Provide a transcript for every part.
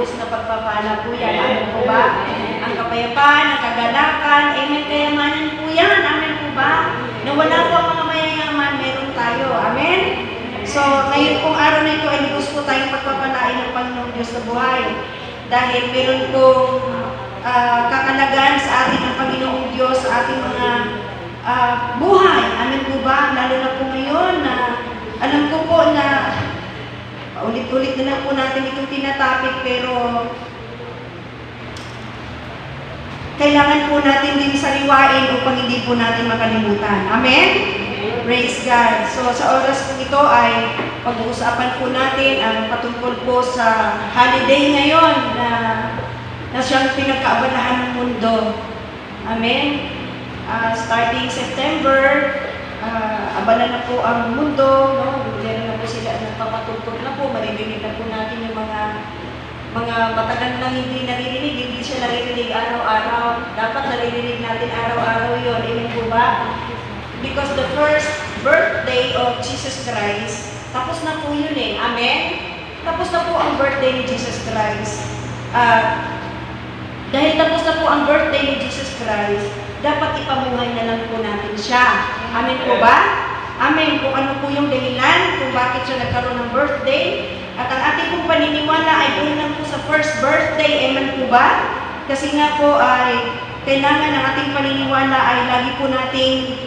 lubos na pagpapala po yan. Amen po ba? Ang kapayapaan, ang kagalakan, amen, kayamanan po yan. Amen po ba? Na wala po ang mga mayayaman, meron tayo. Amen? So, ngayon pong araw na ito ay lubos po tayong pagpapalain ng Panginoong Diyos na buhay. Dahil meron pong kakalagan sa ating ng Panginoong Diyos, sa ating mga buhay. Amen po ba? Lalo na po ngayon na alam ko po na ulit-ulit na lang po natin itong tinatapik, pero kailangan po natin din sariwain upang hindi po natin makalimutan. Amen? Praise God. So sa oras po ito ay pag-uusapan po natin ang patungkol po sa holiday ngayon na siyang pinagkaabalahan ng mundo. Amen? Starting September, abala na po ang mundo, no? Bigyan na po sila, nagpapatugtog na po, maririnig na po natin yung mga matagal na hindi naririnig, hindi siya naririnig araw-araw. Dapat naririnig natin araw-araw yun. Amen po ba? Because the first birthday of Jesus Christ, tapos na po yun eh. Amen? Tapos na po ang birthday ni Jesus Christ. Dahil tapos na po ang birthday ni Jesus Christ, dapat ipamuhay na lang po natin siya. Amen po ba? Amen. Kung ano po yung dahilan, kung bakit siya nagkaroon ng birthday, at ang ating pong paniniwala ay doon lang po sa first birthday. Amen po ba? Kasi nga po ay kailangan ng ating paniniwala ay lagi po nating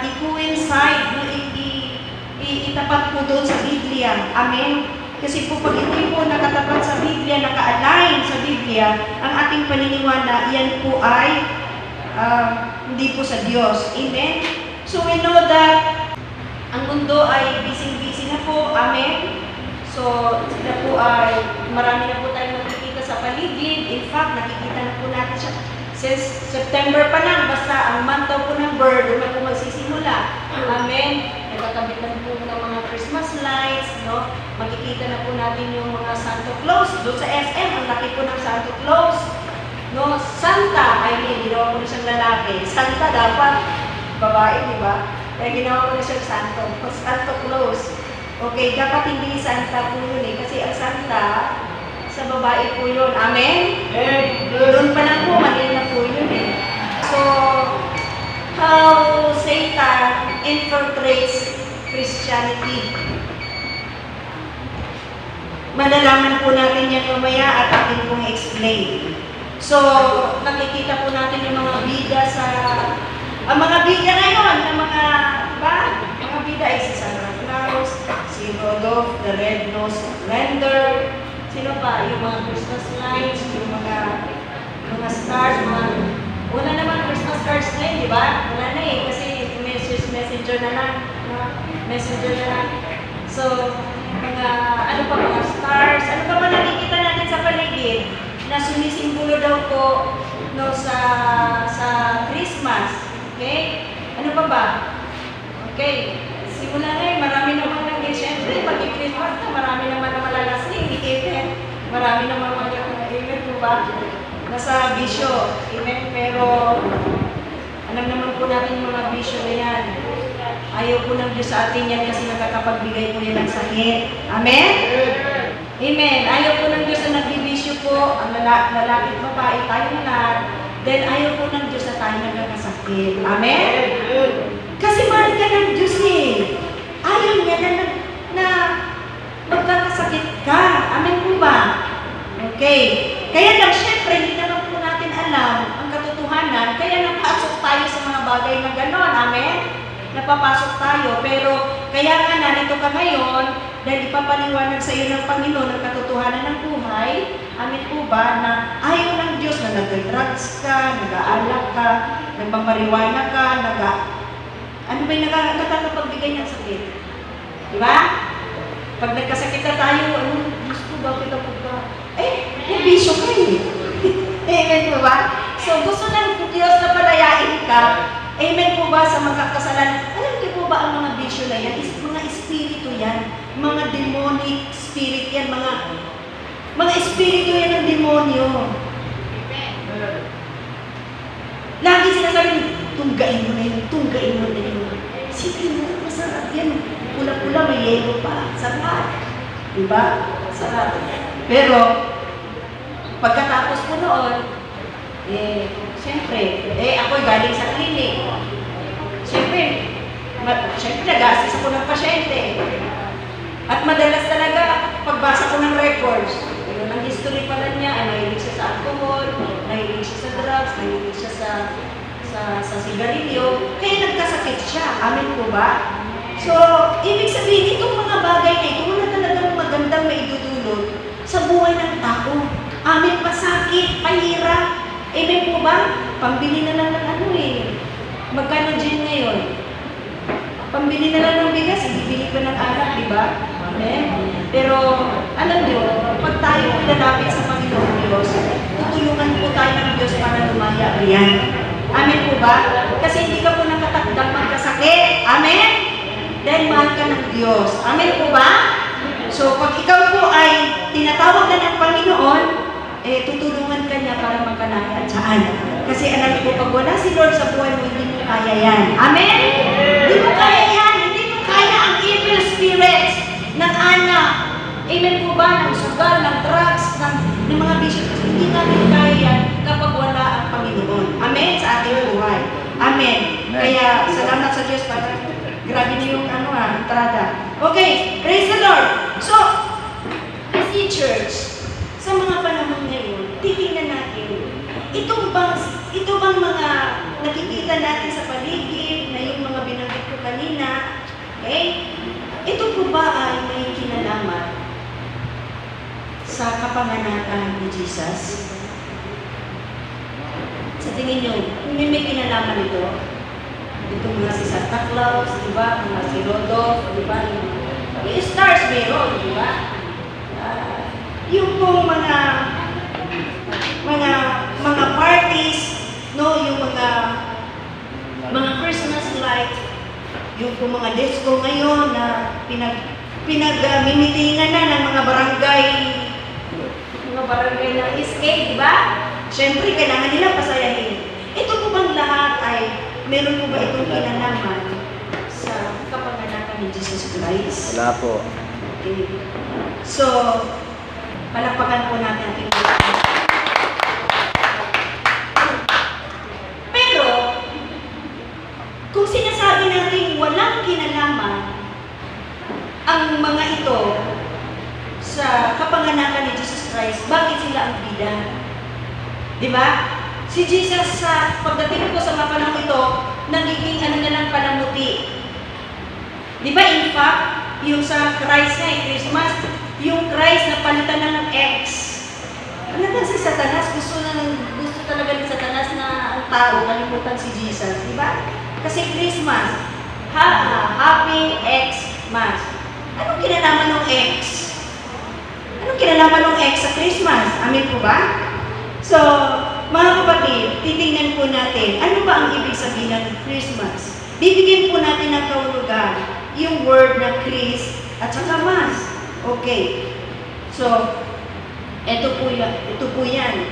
i-coincide, itapat po doon sa Biblia. Amen? Kasi po pag hindi po nakatapat sa Biblia, naka-align sa Biblia, ang ating paniniwala, yan po ay hindi po sa Diyos. Amen? So we know that ang mundo ay busy-busy na po. Amen? So sila po ay marami na po tayong nakikita sa paligid. In fact, nakikita na po natin siya. Since September pa lang, basta ang month daw po ng bird, doon na po magsisimula. Amen? Nagkakabit na po ng mga Christmas lights, no? Makikita na po natin yung mga Santa Claus. Doon sa SM, ang laki po ng Santa Claus. No, Santa, ginawa ko na siyang lalaki. Santa dapat babae, di ba? Kaya ginawa ko na siyang Santa Claus. Okay, dapat hindi Santa po yun eh. Kasi ang Santa, sa babae po yun. Amen? Doon pa lang po, mali na po yun eh. So, how Satan infiltrates Christianity. Malalaman po natin yan mamaya at atin pong explain. So, nakikita po natin yung mga bida ang mga bida ngayon, ng mga, ba? Mga bida ay si Santa Claus, si Rudolph, the Red-Nosed Reindeer, sino pa? Yung mga Christmas lights, yung mga stars, wala naman Christmas cards na yun, di ba? Wala na eh, kasi messenger na lang. Messenger na lang. So, mga stars, ano pa ba nakikita natin sa paligid? Na sumisimbolo daw po no, sa Christmas. Okay? Ano pa ba? Okay. Simula na marami naman lang din. Siyempre, pag-Christmas na, marami naman na malalasing. Amen. Marami naman amen po ba? Nasa bisyo. Amen. Pero, alam naman po natin yung mga bisyo na yan. Ayaw po ng Diyos sa atin yan kasi nakakapagbigay po yan ng sakit. Amen? Amen. Ayaw po ng Diyos na nagbibisyo po, ang lalaki at babae, tayo na lahat. Then ayaw po ng Diyos na tayo nagkakasakit. Amen? Kasi mahal ka ng Diyos eh. Ayaw niya na magkakasakit ka. Amen po ba? Okay. Kaya lang, syempre, hindi naman po natin alam ang katotohanan. Kaya napasok tayo sa mga bagay na gano'n. Amen? Napapasok tayo. Pero, kaya nga narito ka ngayon, dahil ipapaliwanag sa iyo ng Panginoon ang katotohanan ng buhay. Amen po ba na ayaw ng Diyos na nag-drugs ka, nag-aalak ka, nagpapariwana ka, ano ba yung nakakapagbigay ng sakit? Di ba? Pag nagkasakit na tayo, Diyos ko, bakit ako ba? May bisyo ka eh. Amen po ba? So, gusto ng Diyos na palayain ka. Amen po ba sa mga kasalanan? Alam niyo po ba ang mga bisyo na yan? Mga espiritu yan. Mga demonic spirit yan. Mga espiritu yan ng demonyo. Lagi sinasabi, tunggain mo na yun, tunggain mo na yun. Sige mo, masarap yan. Pula-pula, may yelo pa. Sarap. Diba? Sarap. Pero, Pagkatapos po noon, siyempre, ako'y galing sa clinic. Siyempre, nag-assist ako ng pasyente. At madalas talaga, pagbasa ko ng records, yun ang history pala niya, nahilig siya sa alcohol, nahilig siya sa drugs, nahilig siya sa sigarilyo, kaya nagkasakit siya. Amin po ba? So, ibig sabihin, itong mga bagay na ito, wala talagang magandang maidudulot sa buhay ng tao. Amin, pasakit, pahirap. Amen po ba? Pambili na lang ng magkano dyan ngayon? Pambili na lang ng bigas, ibibili pa ng anak, di ba? Amen? Pero, alam nyo, pag tayo lalapit sa Panginoon Diyos, tutulungan po tayo ng Diyos para lumaya riyan. Amen po ba? Kasi hindi ka po nakatakdang magkasakit. Amen? Dahil mahal ka ng Diyos. Amen po ba? So, pag ikaw po ay tinatawag na ng Panginoon, tutulungan ka niya para magkanaya saan. Kasi alam ko, pag wala si Lord sa buhay mo, hindi mo kaya yan. Amen? Hindi mo kaya yan. Hindi mo kaya ang evil spirits ng anak. Amen po ba? Ng sugal, ng drugs, ng mga bisyo. Hindi natin kaya yan kapag wala ang Panginoon. Amen? Sa ating buhay. Amen. Kaya, salamat sa Diyos para grabe na yung entrada. Okay, praise the Lord. So, as a church, sa mga panahon ngayon, titingnan natin, ito bang mga nakikita natin sa paligid, na yung mga binanggit ko kanina, okay? Ito po ba ay may kinalaman sa kapanganakan ni Jesus? Sa tingin nyo, may kinalaman ito? Itong mga si Santa Claus, di ba? Mga si Rodolph, di ba? Yung stars meron, di ba? Yung pong mga parties, no, yung mga Christmas light, yung pong mga disco ngayon na pinag-mimitingan na ng mga barangay ng SK, di ba? Siyempre, kailangan nila pasayahin. Ito po bang lahat ay, meron po ba itong kinalaman sa kapanganakan ni Jesus Christ? Wala po. Okay. So, palakpakan po natin ating pero, kung sinasabi natin walang kinalaman ang mga ito sa kapanganakan ni Jesus Christ, bakit sila ang bida? Di ba? Si Jesus sa pagdating ko sa mga panahon ito, nagiging na lang panamuti. Di ba in fact, yung sa Christ na Christmas, yung Christ na palitan na ng X. Ano ba si Satanas? Gusto talaga ni Satanas na ang tao kalimutan si Jesus, di ba? Kasi Christmas, Happy Xmas. Anong kinalaman ng X? Anong kinalaman ng X sa Christmas? Amin po ba? So, mga kapatid, titingnan po natin, ano ba ang ibig sabihin ng Christmas? Bibigyan po natin ng kahulugan yung word na Chris at saka Mas. Okay. So, ito po yan.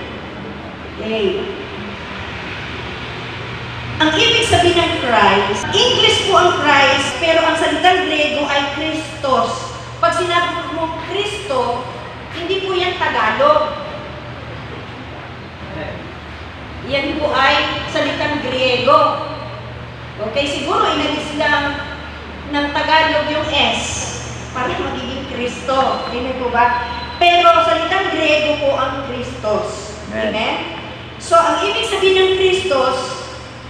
Okay. Ang ibig sabihin ng Christ, English po ang Christ, pero ang salitang Grego ay Christos. Pag sinabi mo Kristo, hindi po yan Tagalog. Yan po ay salitang Griego. Okay, siguro inalis lang ng Tagalog yung S para magiging Kristo. Hindi po ba? Pero salitang Griego po ang Christos. Amen? So, ang ibig sabihin ng Christos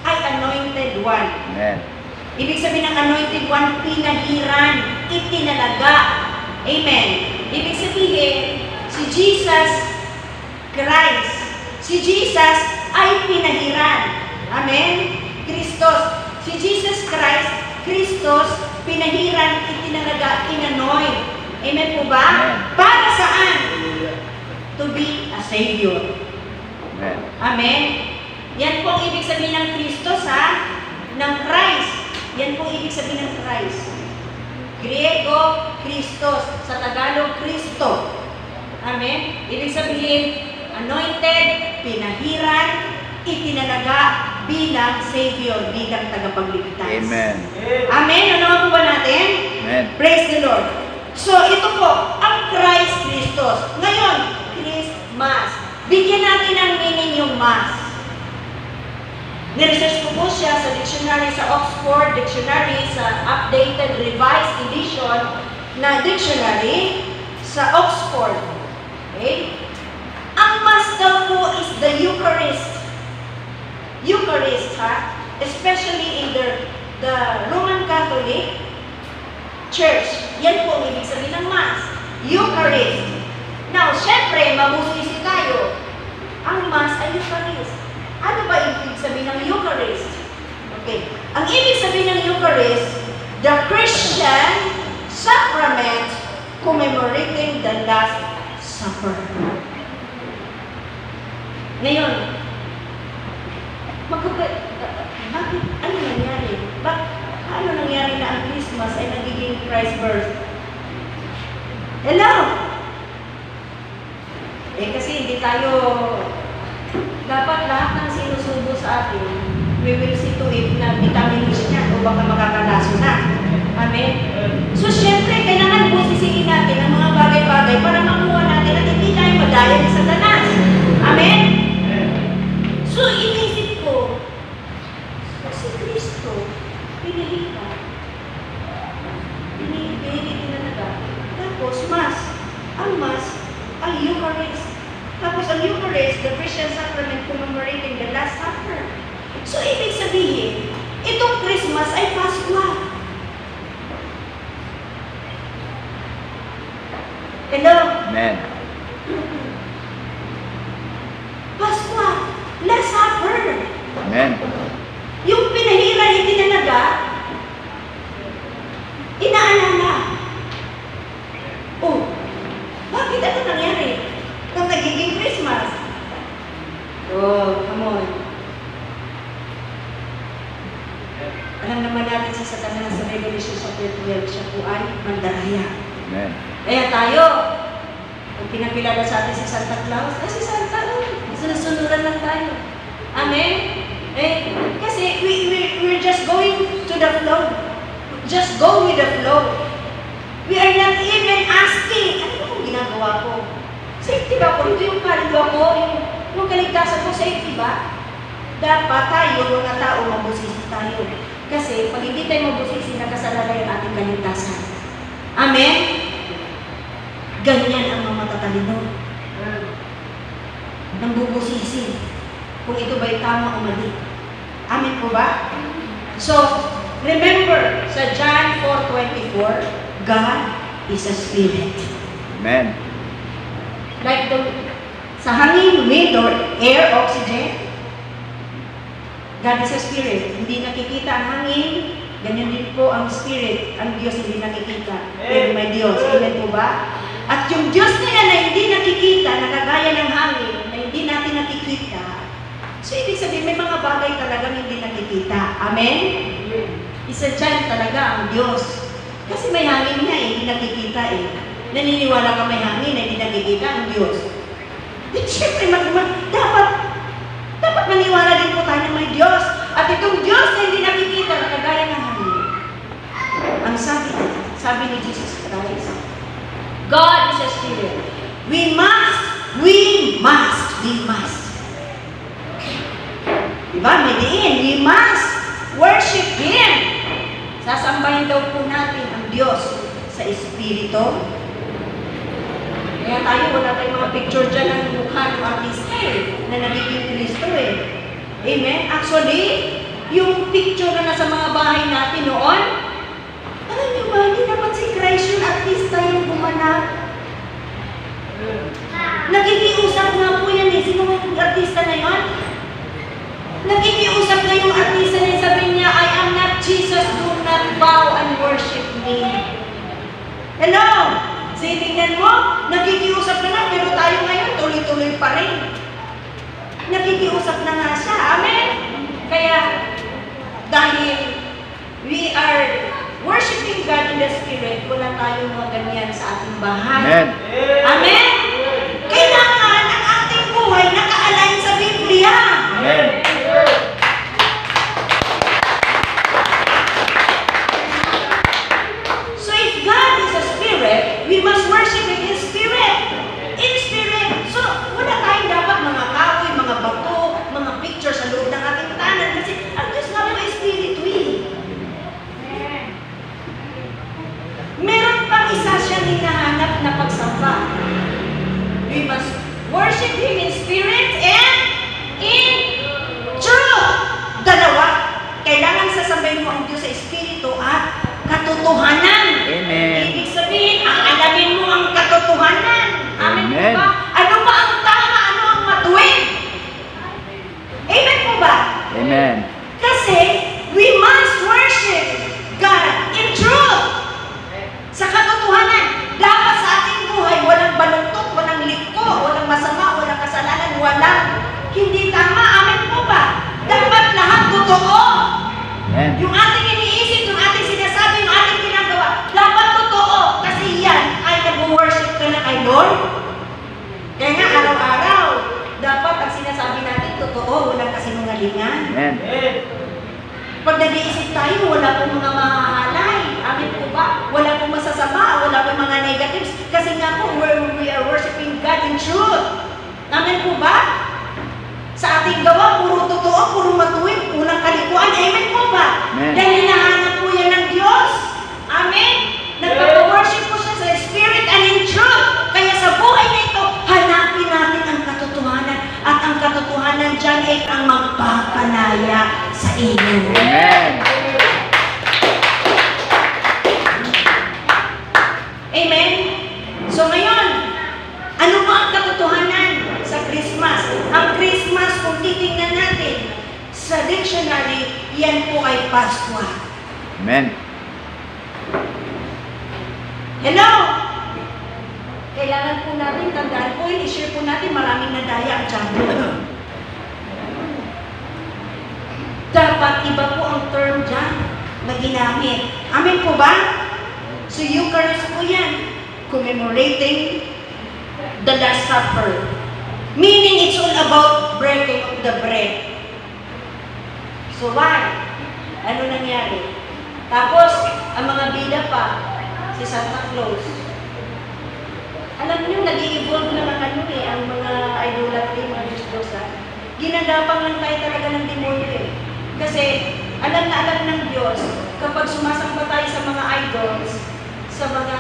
ay anointed one. Amen. Ibig sabihin ng anointed one, pinahiran, itinalaga. Amen. Ibig sabihin, si Jesus Christ, si Jesus ay pinahiran. Amen? Christos. Si Jesus Christ, Christos, pinahiran, itinalaga, inanoint. Amen po ba? Amen. Para saan? To be a Savior. Amen. Amen? Yan po ang ibig sabihin ng Christos, ha? Ng Christ. Yan po ang ibig sabihin ng Christ. Griego, Christos. Sa Tagalog, Kristo. Amen? Ibig sabihin, anointed, pinahiran, itinalaga bilang Savior, bilang tagapagligtas. Amen. Amen? Ano po ba natin? Amen. Praise the Lord. So, ito po, ang Christ Christos. Ngayon, Christmas. bigyan natin ng meaning yung Mass. Niresearch ko po siya sa dictionary, sa Oxford Dictionary, sa updated revised edition na dictionary sa Oxford. Okay? Ang Mass daw po is the Eucharist. Eucharist, ha? Especially in the Roman Catholic Church. Yan po ang ibig sabihin ng Mass. Eucharist. Now, syempre, mabusisi tayo. Ang Mass ay Eucharist. Ano ba ibig sabihin ng Eucharist? Okay. Ang ibig sabihin ng Eucharist, the Christian sacrament commemorating the Last Supper. Ngayon, bakit? Ano nangyari? Ano nangyari na ang Christmas ay nagiging Christ birth? Hello? Kasi hindi tayo, dapat lahat ng sinusubo sa atin, we will see to it na vitamins niya o baka makakalaso na. Amen? So, syempre, kailangan busisiin natin ang mga bagay-bagay para makuha natin at hindi tayo madaya ni Satanas. Amen? So, inisip ko, si Kristo, pinahita. Pinahita. Tapos, ang Mass ay Eucharist. Tapos, ang Eucharist, the Christian sacrament commemorating the Last Supper. So, ibig sabihin, itong Christmas ay Paskwa. Hello? Amen. Paskwa. Last Supper. Amen. Yung pinahira, itinalaga, inaalala. Oh, bakit ano nangyari? Nung nagiging Christmas. Oh, come on. Alam naman natin sa Satanas sa Revelation chapter 12, siya po ay mandaraya. Amen. Kaya tayo, kung pinakilala sa atin si Santa Claus, si Santa, sunusunuran lang tayo. Amen? Kasi we're just going to the flow. Just go with the flow. We are not even asking, ano yung ginagawa ko? Safety ba ko? Ito yung kaluluwa ko, yung kaligtasan ko, safety ba? Dapat tayo, mga tao, mabusisi tayo. Kasi pag hindi tayo mabusisi, nakasalalay ang ating kaligtasan. Amen? Ganyan ang mga matatalino. Nang bubusisi kung ito ba'y tama o mali. Amen po ba? So, remember, sa John 4:24, God is a spirit. Amen. Like sa hangin, wind, or air, oxygen, God is a spirit. Hindi nakikita ang hangin, ganyan din po ang spirit. Ang Diyos hindi nakikita. Pero may Diyos. Amen po ba? At yung Diyos nila na hindi nakikita, nakagaya ng hangin, na hindi natin nakikita, so ibig sabihin, may mga bagay talagang hindi nakikita. Amen? Isa dyan talaga ang Diyos. Kasi may hangin niya hindi nakikita Naniniwala ka may hangin na hindi nakikita ang Diyos. Then syempre, dapat maniwala din po tayo ng may Diyos. At itong Diyos na hindi nakikita, nakagaya ng hangin. Ang sabi ni Jesus Christ, God is a spirit. We must. Diba? May diin, we must worship Him. Sasambahin daw po natin ang Diyos sa Espiritu. Kaya tayo, wala tayong mga picture dyan ng mukha ng artista na nagiging Kristo Amen? Actually, yung picture na nasa mga bahay natin noon, alam niyo ba, hindi naman si Christ yung artista yung gumanap. Nakikiusap nga po yan Sino yung artista na yun? Nakikiusap na yung artista na yun. Sabi niya, I am not Jesus, do not bow and worship me. Hello? So, tingnan mo, nakikiusap na nga, pero tayo ngayon, tuloy-tuloy pa rin. Nakikiusap na nga siya. Amen? Kaya, dahil we are worshiping God in the Spirit, wala tayong mga ganyan sa ating bahay. Amen. Amen? Kailangan ang ating buhay naka-align sa Biblia. Amen. So if God is a spirit, we must worship Him in spirit. In spirit. So, wala tayong dapat Yung ating iniisip, yung ating sinasabi, yung ating ginagawa, dapat totoo. Kasi yan ay nag-worship ka na kay Lord. Kaya nga, araw-araw, dapat ang sinasabi natin, totoo, walang kasinungalingan. Amen. Pag nag-iisip tayo, wala pong mga mahahalay. Amin po ba? Wala pong masasama, wala pong mga negatives. Kasi nga po, we are worshiping God in truth. Amin po ba? Sa ating gawa, puro totoo, puro matuwid, unang kalikuan. Amen po ba? Amen. Dahil hinahanap po yan ng Diyos. Amen? Nagpapa-worship po siya sa Spirit and in truth. Kaya sa buhay na ito, hanapin natin ang katotohanan. At ang katotohanan dyan ay ang magpapanaya sa inyo. Amen. Amen? So ngayon, ano ba ang katotohanan sa Christmas? Ang Christmas, kung titingnan natin sa dictionary, yan po ay Pasko. Amen. Hello? Kailangan po natin tandaan po, i-share po natin, maraming nadaya ang tiyan. Dapat iba po ang term dyan na ginamit. Amen po ba? So Eucharist po yan, commemorating the Last Supper. Meaning it's all about breaking of the bread. So why? Ano nangyari? Tapos, ang mga bida pa, si Santa Claus. Alam niyo, nag-i-evolve na ang ang mga idolatry, mga Diyos-Diyosa. Ginagapang lang tayo talaga ng demonyo eh. Kasi, alam na alam ng Diyos, kapag sumasamba tayo sa mga idols, sa mga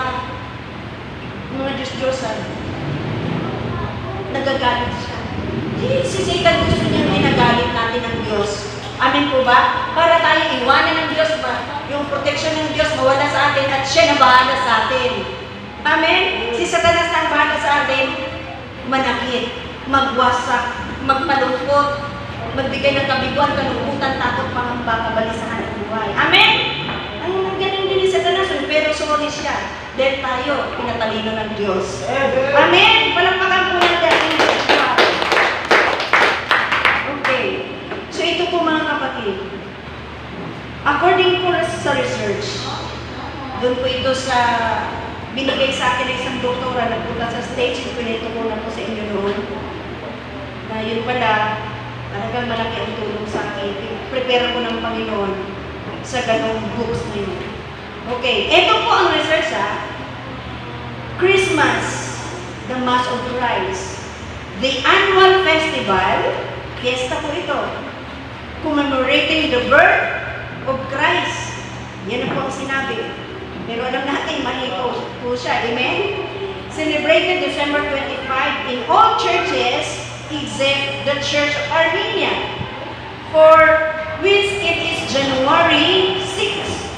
Diyos-Diyosa, nagagalit siya. Si Satan gusto niyang ginagalit natin ng Diyos. Amin po ba? Para tayo iwanan ng Diyos ba? Yung protection ng Diyos mawala sa atin at siya na bahala sa atin. Amen? Si Satanas na ang bahala sa atin, manakit, magwasak, magpalungkot, magbigay ng kabiguan, kalungkutan, takot, pangamba, kabalisahan ng buhay. Amen? Ang galing din ni Satanas, pero sorry siya. Dahil tayo, pinatalino ng Diyos. Amen? Palakpakan po natin. Okay. So ito po mga kapatid. According po sa research, doon po ito sa binigay sa akin ng isang doktora na punta sa stage, pinito ko na po sa inyo noon. Na yun pala, talagang malaki ang tulong sa akin. Prepare ko ng Panginoon sa ganong books na yun. Okay, ito po ang research Christmas, the Mass of Christ. The annual festival, fiesta po ito, commemorating the birth of Christ. Yan ang po ang sinabi. Pero alam natin, mali po siya. Amen? Celebrated December 25 in all churches except the Church of Armenia, for which it is January 6.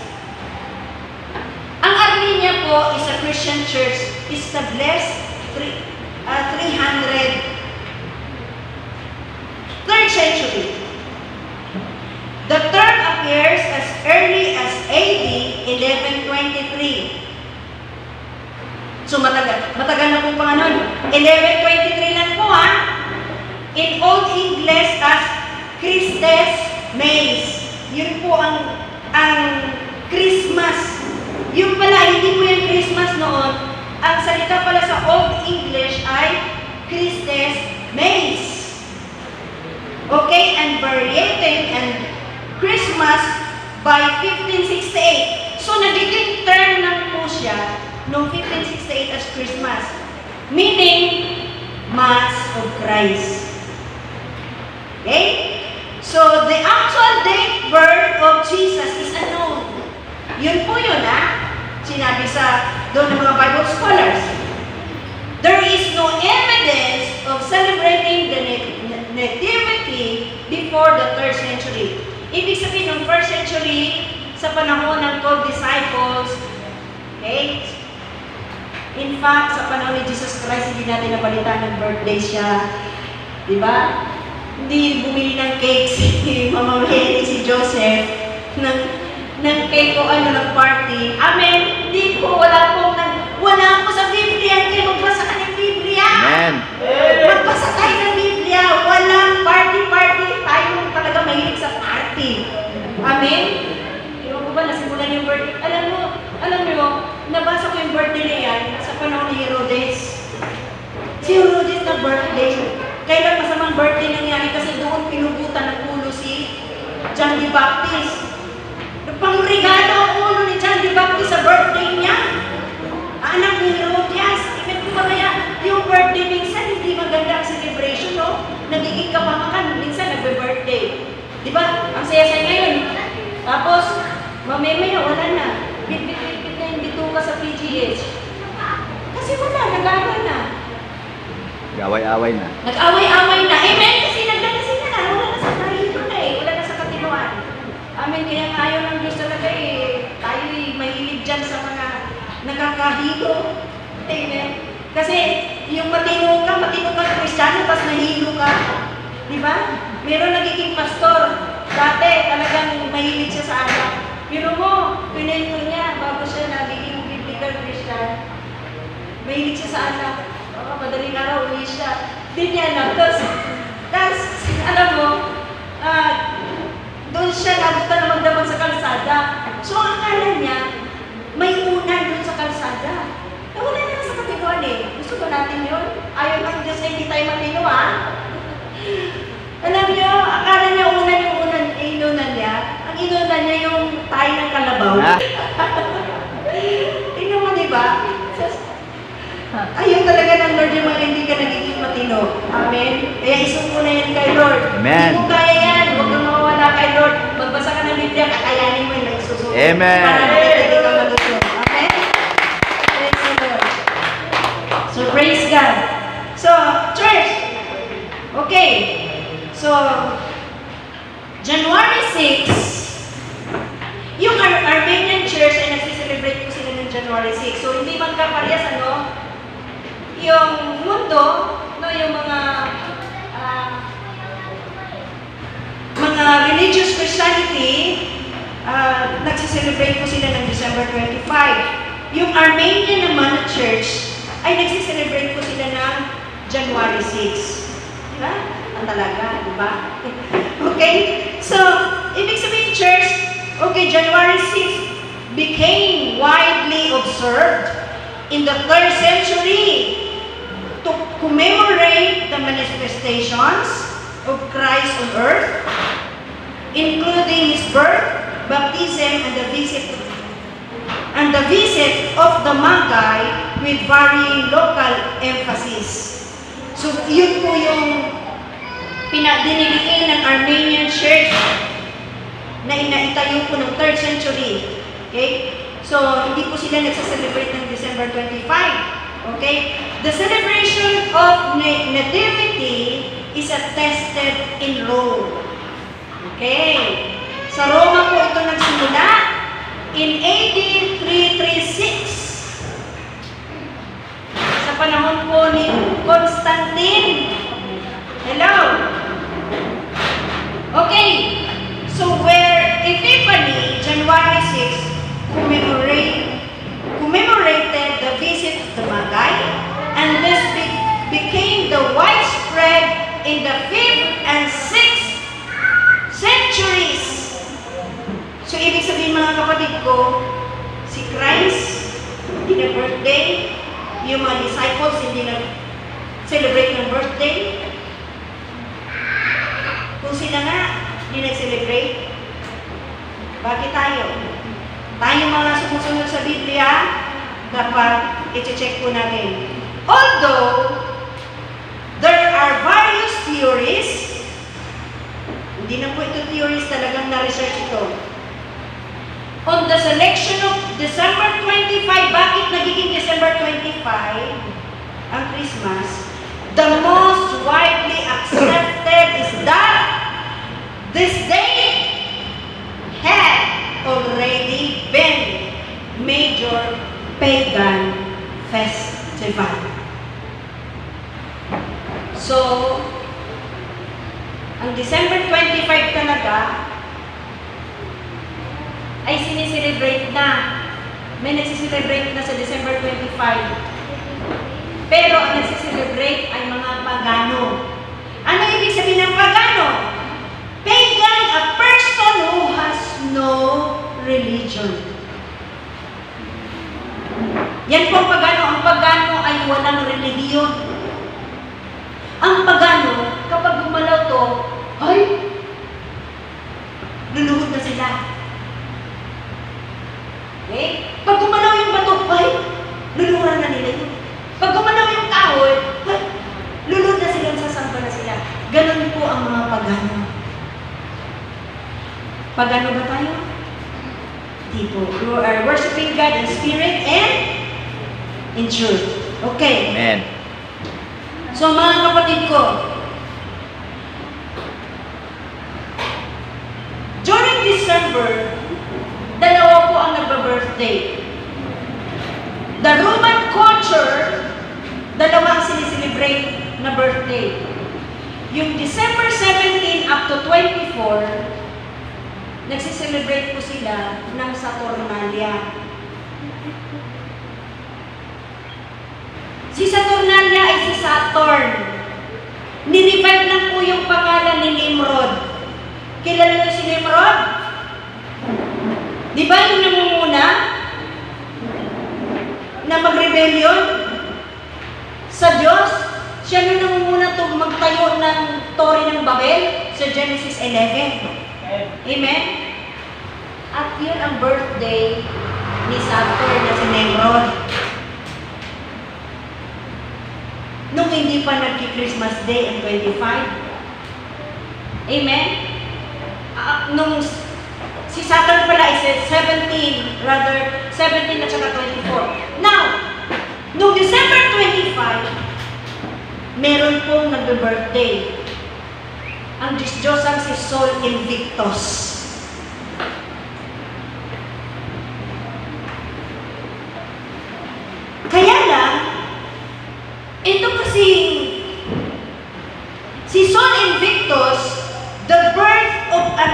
Ang Armenia po is a Christian church established 3rd century. The term appears as early as AD 1123. So matagal na po pa nun. 1123 lang po In Old English as Christes Mays. Yun po ang Christmas. Yung pala, hindi po yung Christmas noon. Ang salita pala sa Old English ay Christes Mays. Okay, and variating and Christmas by 1568. So, nagiging term lang po siya noong 1568 as Christmas. Meaning, Mass of Christ. Okay? So, the actual date birth of Jesus is unknown. Yun po yun, sinabi sa doon ng mga Bible scholars. There is no evidence of celebrating the nativity before the 3rd century. Ibig sabihin, ng 1st century, sa panahon ng 12 disciples, okay? In fact, sa panahon ni Jesus Christ, hindi natin napalitan ng birthday siya. Di ba? Hindi bumili ng cake si Mama Mary, si Joseph, ng cake o ng party. Amen? Hindi po, wala po sa Biblia. Kaya magbasa ka ng Biblia. Amen. Magbasa tayo ng Biblia. Walang party. Tayo talaga mahilig sa party. Amen? birthday nangyari kasi doon pinugutan ng ulo si John the Baptist. Nagpangregalo ang ulo ni John the Baptist sa birthday niya. Anak ni Herodias. Ibig ko ba kaya yung birthday minsan hindi maganda ang celebration, no? Nagiging kapamakan, minsan nagbe-birthday. Di ba? Ang saya-saya ngayon. Tapos, mamaya wala na. Bit-bit-bit na yung bituka sa PGH. Kasi wala, nag-away na. Gaway-away na. Nag-away-away na. Amen? Kasi nagdadasin na. Wala na sa tahito na eh. Wala na sa katinuan. Amen. Kaya nga ayaw ng Diyos talaga eh. Tayo eh, mahilig dyan sa mga nakakahilo. Amen. Kasi yung matino ka Kristiyano, tapos nahilo ka. Di ba? Meron nagiging pastor. Dati talagang mahilig siya sa anak. Pero mo, pinento niya bago siya nagiging biblical Christian. Mahilig siya sa anak. Madaling araw, uwi siya. Hindi niya alam. Tapos, alam mo, doon siya nabutan na magdamag sa kalsada. So, ang akala niya, may unan doon sa kalsada. Wala na sa katinuan eh. Gusto ba natin yun? Ayaw ng Diyos na hindi tayo matino, ha? Alam niyo, akala niya inunan niya. Ang inunan niya yung tayo ng kalabaw. Tingnan mo, di ba? Ayun talaga ng Lord yung mga hindi ka nagiging matino. Amen? Kaya isuko na yan kay Lord. Amen. Hindi mo kaya yan. Huwag kang mawawala kay Lord. Magbasa ka ng Biblia, kakayanin mo yung nagsusunod. Amen. Para hindi ka malusog. Amen? Praise the Lord. So, praise God. So, church. Okay. So, January 6, yung Armenian Church ay nagsiselebrate po sila ng January 6. So, hindi man kaparehas, yung mundo, no, yung mga religious Christianity, nagsiselebrate po sila ng December 25. Yung Armenian naman na church, ay nagsiselebrate po sila ng January 6. Diba? Ang talaga, diba? Okay? So, ibig sabihin church, okay, January 6 became widely observed in the 3rd century to commemorate the manifestations of Christ on earth, including His birth, baptism, and the visit of the Magi with varying local emphasis. So, yun po yung diniliin ng Armenian Church na inaitayo po ng 3rd century. Okay? So, hindi po sila nagsaselebrate ng December 25. Okay? The celebration of Nativity is attested in Rome. Okay? Sa Roma po ito nagsimula in AD 336. Sa panahon po ni Constantine. Hello? Okay. So, where Epiphany, January 6, commemorated the visit of the Magi, and this became the widespread in the 5th and 6th centuries. So, ibig sabihin mga kapatid ko, si Christ, hindi nag-birthday, yung mga disciples, hindi nag-celebrate ng birthday. Kung sila nga, hindi nag-celebrate, bakit tayo? Tayo mga sumusunod sa Biblia, dapat i-check po natin. Although, there are various theories, hindi na po ito theories, talagang na-research ito, on the selection of December 25, bakit nagiging December 25 ang Christmas? The most widely accepted is that this day had already been major pagan festival. So, ang December 25 talaga ay sineselebrate na. May nagsiselebrate na sa December 25. Pero ang nagsiselebrate ay mga pagano. Ano ibig sabihin ng pagano? Pagan, a person who has no religion. Yan po ang pagano. Ang pagano ay walang relihiyon. Ang pagano, kapag pagano. Pagano ba tayo? Tipo, you are worshiping God in spirit and in truth. Okay. Amen. So mga kapatid ko, during December, dalawa po ang nagba-birthday. The Roman culture, dalawa ang sineselebrate na birthday. Yung December 17 up to 24, nagsiselebrate po sila ng Saturnalia. Si Saturnalia ay si Saturn. Nirevive lang po yung pangalan ni Nimrod. Kilala niyo si Nimrod? Di ba yung namumuna na mag-rebellion sa Diyos? Siya yung namumuna magtayo ng Torre ng Babel sa Genesis 11. Amen? At yun ang birthday ni Saturn na si Nimrod. Nung hindi pa nagki-Christmas Day ang 25. Amen? Nung si Saturn pala is 17 at saka 24. Now, nung December 25, meron pong nagbe-birthday. Ang Diyos-Diyosang si Sol Invictus. Kaya lang, ito kasi si Sol Invictus, the birth of an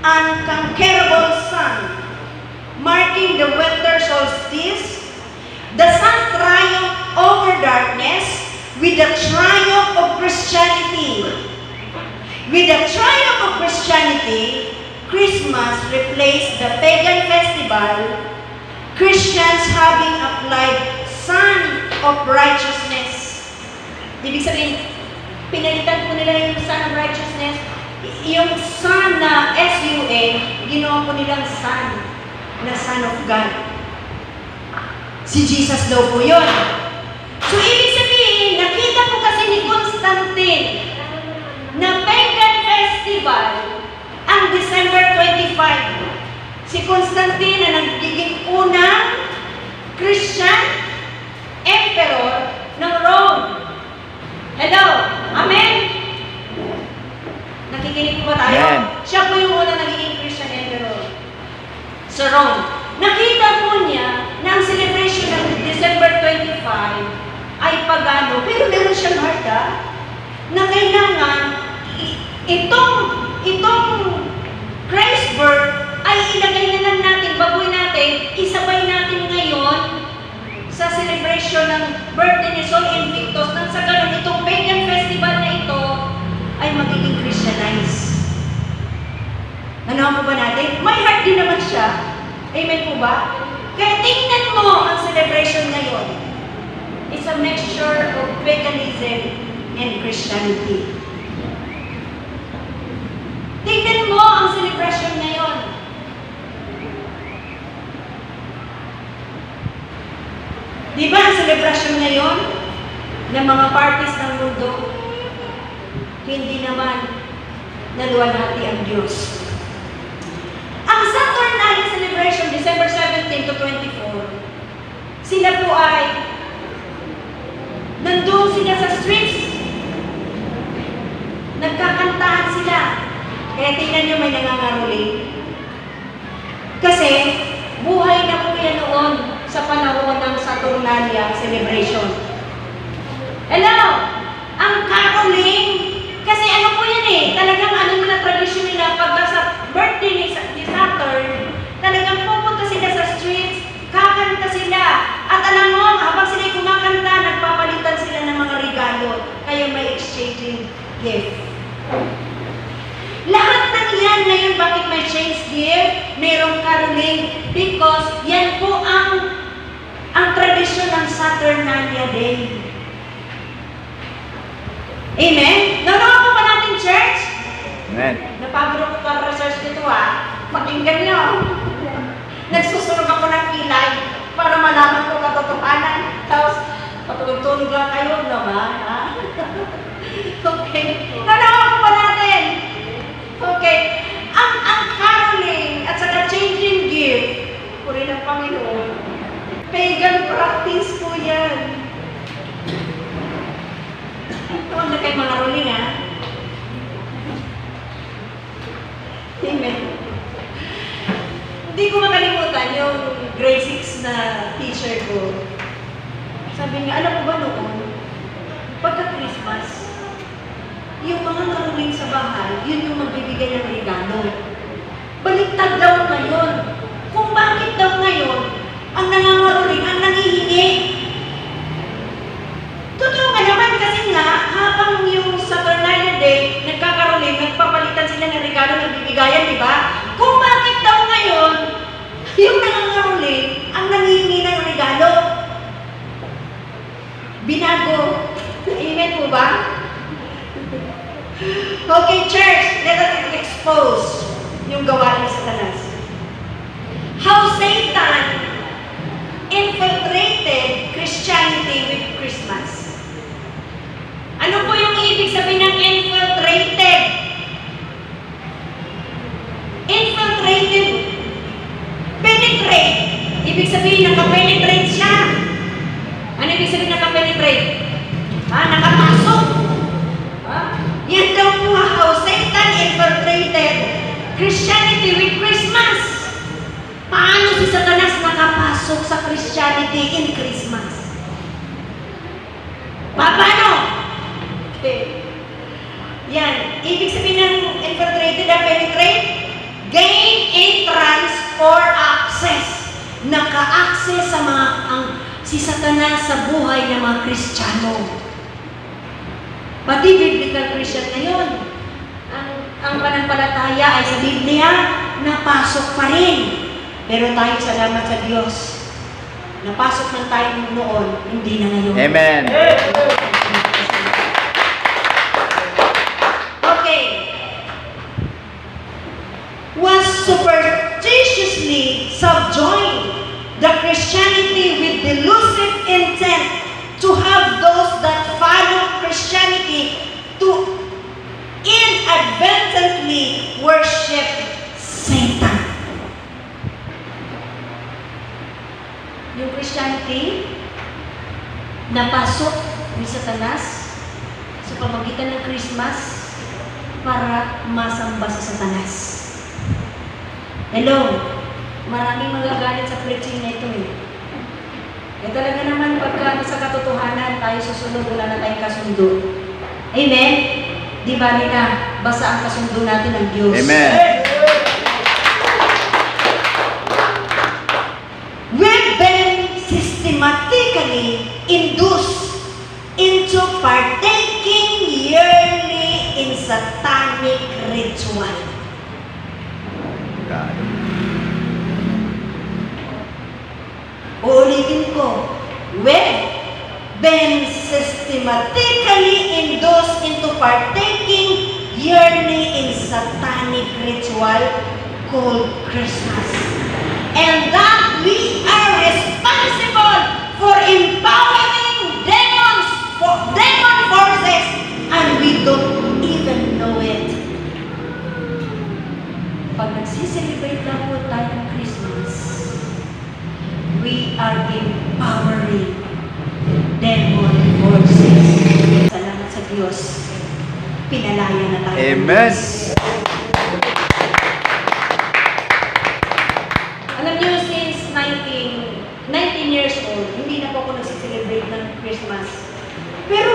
unconquerable sun, marking the winter solstice, the sun triumphed over darkness with the triumph of Christianity. With the triumph of Christianity, Christmas replaced the pagan festival, Christians having applied Sun of Righteousness. Ibig sabihin, pinalitan po nila yung Sun of Righteousness. Yung Sun na S-U-N, ginawa po nilang Son, na Son of God. Si Jesus daw po yun. So, ibig sabihin, nakita po kasi ni Constantine na pagan festival ang December 25. Si Constantine na nagiging unang Christian emperor ng Rome. Hello? Amen? Nakikinig po ba tayo? Amen. Siya po yung unang nagiging Christian emperor sa Rome. Nakita po niya na ang celebration ng December 25 ay pagano, pero meron siyang harta na kailangan itong Christ birth ay ilagay na lang natin, baguhin natin, isabay natin ngayon sa celebration ng birthday ni Sol Invictus nang sa ganun itong pagan festival na ito ay magiging Christianized. Ano po ba natin? May heart din naman siya. Amen po ba? Kaya tingnan mo ang celebration ngayon. It's a mixture of paganism and Christianity. Tingnan mo ang celebration ngayon. Di ba ang celebration ngayon ng mga parties ng mundo, hindi naman naluwalhati ang Diyos. Ang Saturnalia celebration, December 17 to 24, sila po ay nandun sila sa streets, nagkakantahan sila. Kaya tingnan nyo may nangangaroling. Kasi, buhay na po yan noon sa panahon ng Saturnalia celebration. Hello? Ang caroling, kasi ano po yan eh, talagang ano na tradisyon nila pagka sa birthday ni Saturn, talagang pupunta sila sa streets, kakanta sila. At alam mo, habang sila kumakanta, nagpapalitan sila ng mga regalo. Kaya may exchanging gift. Lahat ng yan ngayon, bakit may change gift, mayroong caroling? Because yan po ang tradisyon ng Saturnalia Day. Amen? Nanonood po ba natin, church? Amen. Napagod ako para research nito Pakinggan nyo. Nagsusunog ako ng kilay para malaman ko katotohanan. Tapos, patulog-tulog lang kayo naman, Okay. Nanonood po ba natin? Amen. Hindi ko makalimutan yung grade 6 na teacher ko. Sabi niya, alam mo ba noon, pagka Christmas, yung mga karuling sa bahay, yun yung magbibigay ng regalo. Baliktad daw ngayon. Kung bakit daw ngayon, ang nangangaruling, ang nangihingi. Totoo nga naman kasi nga, habang yung Saturnalia Day, nagkakaroling, nagpapalitan sila ng regalo, nagbibigayan, di ba? Kung bakit daw ngayon, yung nangangaroling, ang nangihingi ng regalo. Binago. Amen po ba? Okay, church, let us expose yung gawain ni Satanas. How Satan infiltrated Christianity with Christmas. Ano po yung ibig sabihin ng infiltrated? Infiltrated. Penetrate. Ibig sabihin, nakapenetrate siya. Ano ibig sabihin nakapenetrate? Nakapasok. Yan daw po how Satan infiltrated Christianity with Christmas. Paano si Satanas nakapasok sa Christianity in Christmas? Paano? Okay. Yan. Ibig sabihin ng infiltrated na penetrate, gain entrance or access. Naka-access sa mga si Satanas sa buhay ng mga Kristiyano. Pati biblical Christian ngayon, ang pananampalataya ay sa Biblia, napasok pa rin. Pero tayo, salamat sa Diyos, napasok man tayo noon, hindi na ngayon. Amen. Okay. Was superstitiously subjoined the Christianity with delusive intent to have those that follow Christianity to inadvertently worship Satan. Yung Christianity, napasok ni Satanas sa pamamagitan ng Christmas para masamba si Satanas. Hello? Maraming magagalit sa preaching na ito eh. Talaga naman pagka sa katotohanan tayo susunod, wala na tayong kasundo. Amen? Di ba na basta ang kasundo natin ng Diyos. Amen. We've been systematically induced into partaking yearly in satanic ritual. God. Uulitin ko, we've been systematically induced into partaking yearly in satanic ritual called Christmas. And that we are responsible for empowering demon forces, and we don't even know it. Pag nagsiselebrate lang po tayo ng Christmas, we are empowering demon forces. Salamat sa Diyos. Pinalaya na tayo. Amen. Alam niyo, since 19 years old, hindi na po ako nagsiselebrate ng Christmas. Pero,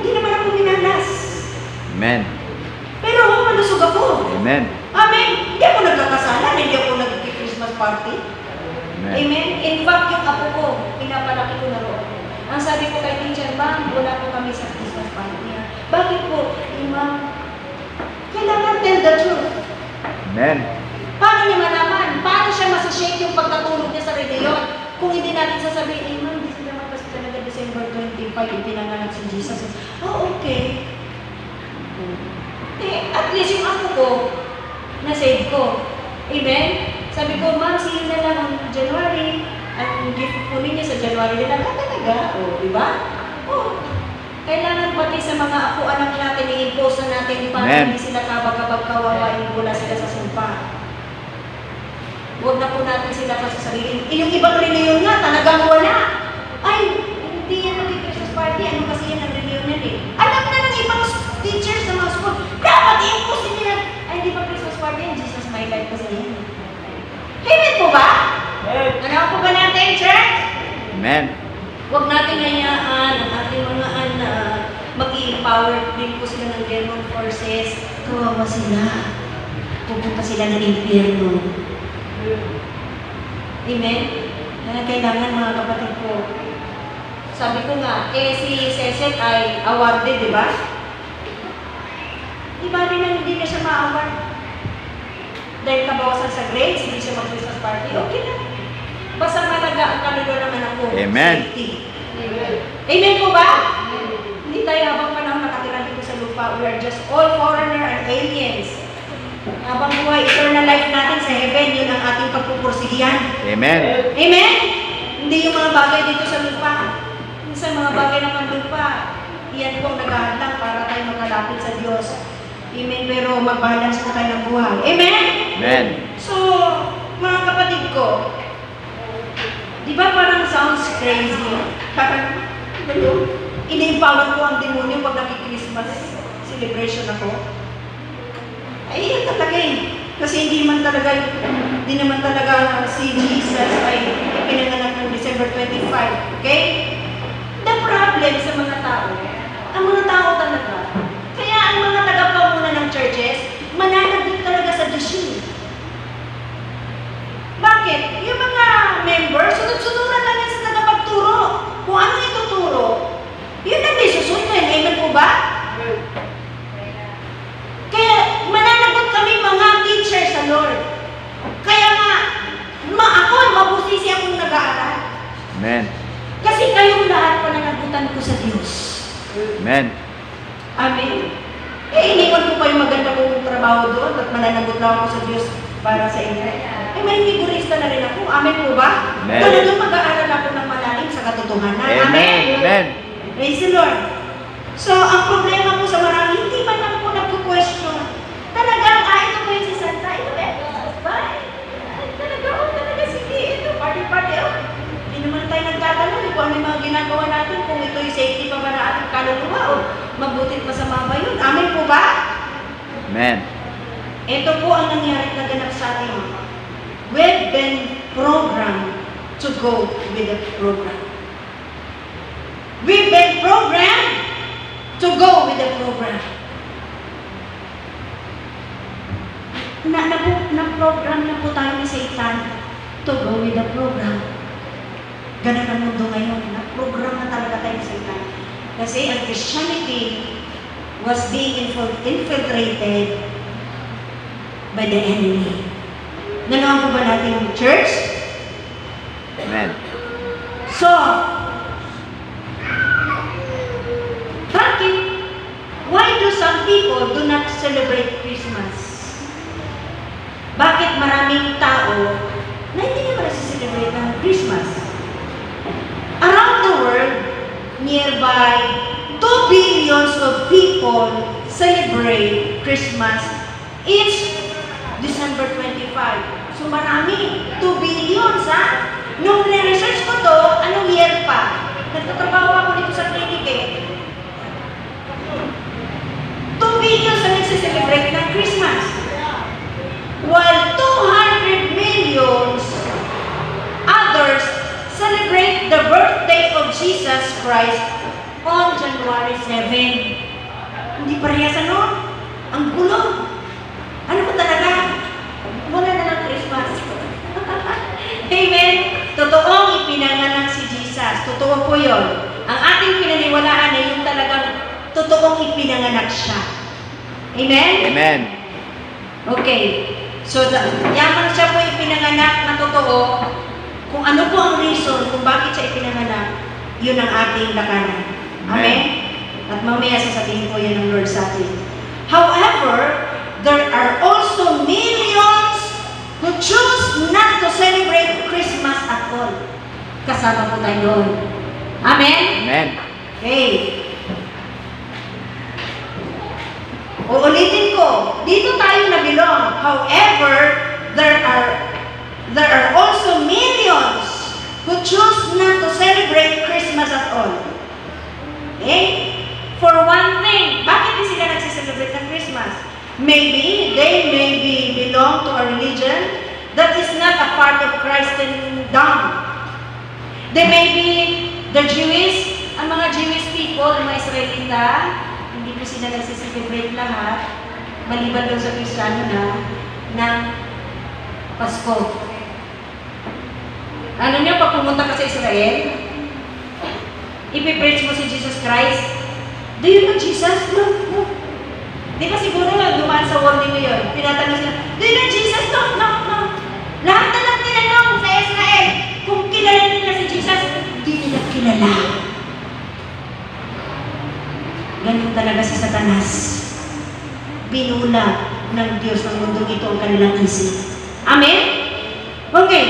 hindi naman ako minalas. Amen. Pero, malusog ako. Amen. Amen. Hindi ako nagkakasalan, hindi ako nag-Christmas party. Amen. Amen. In fact, yung apo ko, pinapalaki ko na roon. Ang sabi ko kay teacher, ma'am, wala po kami sa Christmas party niya. Bakit po? Ma'am, kailangan tell the truth. Amen. Paano niya malaman? Paano siya masashake yung pagkatulog niya sa reliyon? Kung hindi natin sasabihin, ma'am, hindi sila kasi talaga December 25, yung pinanganak si Jesus. Oh, okay. At least yung apo ko, na-save ko. Amen? Sabi ko, ma'am, sige na lang ang January. Ang gift po ninyo sa January na lang. Talaga? O, di ba? O, kailangan pati sa mga apo anak natin, i-impose na natin para hindi sila kabag-kabag kawawain mula sila sa sumpa. Huwag na po natin sila kasasaliin. Yung ibang reliyon nga, talagang wala. Ay, hindi yan mag-Christmas party. Ano kasi yan ang reliyon yan eh. Alam na ng ibang teachers sa mga school, dapat i-impose nila. Ay, hindi pa Christmas party yan, Jesus Amen. Huwag natin hayaan ang ating mga anak mag-i-empower din po sila ng demon forces. Kawawa sila. Pupunta sila ng impyerno. Amen? Kaya kailangan mga kapatid ko. Sabi ko nga, si Cecil ay awarded, di ba? Di ba rin na hindi na siya ma-award? Dahil kabawasan sa grades, hindi siya mag-Christmas party, okay na. Basta malaga ang kaluluwa ng anak ko. Amen. Safety. Amen po ba? Hindi tayo habang panahon nakatira dito sa lupa. We are just all foreigner and aliens. Habang buhay, eternal life natin sa heaven, yun ang ating pagpupursigihan. Amen. Amen? Hindi yung mga bagay dito sa lupa. Minsan mga bagay ng panlupa, iyan po ang naghahadlang para tayo makalapit sa Diyos. Amen? Pero mag-balance na tayo ng buhay. Amen? Amen. So, mga kapatid ko, di ba parang sounds crazy? Parang, ini-empower ko ang demonyo pag naki-Christmas celebration ako. Ay, yan talaga eh. Kasi hindi naman talaga si Jesus ay pinanganak ng December 25. Okay? The problem sa mga tao, ang mga tao talaga, kaya ang mga tagapanguna ng churches, mananagot talaga sa Diyos. Bakit? Yung mga members, sunod-sunuran lang yan sa tagapagturo. Kung ano ituturo, yun ang may susunod. Amen po ba? Kaya mananagot kami mga teachers sa Lord. Kaya nga, ako, mabusisi akong nag-aaral. Amen. Kasi kayong lahat pananagutan ko sa Diyos. Amen. Amen. Iniwan ko pa yung maganda kong trabaho doon at mananagot lang ako sa Diyos para sa inyo. May figurista na rin ako. Amen po ba? Amen. Talagang mag-aaral ako ng malalim sa katotohanan. Amen. Amen. Praise the Lord. So, ang problema po sa marami, hindi man lang po nagpo-question. Talagang, ito po yung si Santa, ito ba? Talaga, sige, ito, party, Hindi naman tayo nagtatanong kung ano yung mga ginagawa natin, kung ito yung safety pa ba na ating kaluluwa o mabutit masama ba yun. Amen po ba? Amen. Ito po ang nangyari na ganap sa atin. We've been programmed to go with the program. We've been programmed to go with the program. Na-program na po tayo ni Satan to go with the program. Ganun ang mundo ngayon. Na-program na talaga tayo ni Satan. Kasi ang Christianity was being infiltrated by the enemy. Nanoon po ba natin yung church? Amen. So, bakit? Why do some people do not celebrate Christmas? Bakit maraming tao na hindi naman nasa-celebrate ng Christmas? Around the world, nearby 2 billions of people celebrate Christmas each December 25. So marami, 2 billions ha? Nung re-research ko to, anong year pa? Nagtatrabaho ako dito sa clinic eh. 2 billions na nagsiselebrate ng Christmas. While 200 millions others celebrate the birthday of Jesus Christ on January 7. Hindi parehas ano? Ang gulo. Ano ba talaga? Wala na ng Christmas. Amen? Totoong ipinanganak si Jesus. Totoo po yun. Ang ating pinaniwalaan ay yung talagang totoong ipinanganak siya. Amen? Amen. Okay. So, yaman siya po ipinanganak na totoo. Kung ano po ang reason kung bakit siya ipinanganak, yun ang ating lakanan. Amen? At mamaya sasabihin ko yan ng Lord sa atin. However, there are also millions who choose not to celebrate Christmas at all. Kasama po tayo doon. Amen? Amen. Okay. Uulitin ko, dito tayo nabilong. However, there are also millions who choose not to celebrate Christmas at all. Okay? For one thing, bakit di sila nagsiselebrate ng Christmas? Maybe they belong to a religion that is not a part of Christendom. They may be the Jewish, ang mga Jewish people, ang mga Israelita, hindi po sila nagsiselebrate lahat, maliban doon sa Kristiyano ng Pasko. Ano niyo, pag pumunta ka sa Israel, ipipreach mo si Jesus Christ, do you know Jesus? No, no. Di ba siguro dumaan sa warning mo yun, tinatanong sila, do you know Jesus? No, no, no. Lahat na lang tinanong sa Israel, kung kilala nila si Jesus, hindi nila kilala. Ganun talaga si Satanas. Binula ng Diyos ng mundong ito ang kanilang isip. Amen? Okay.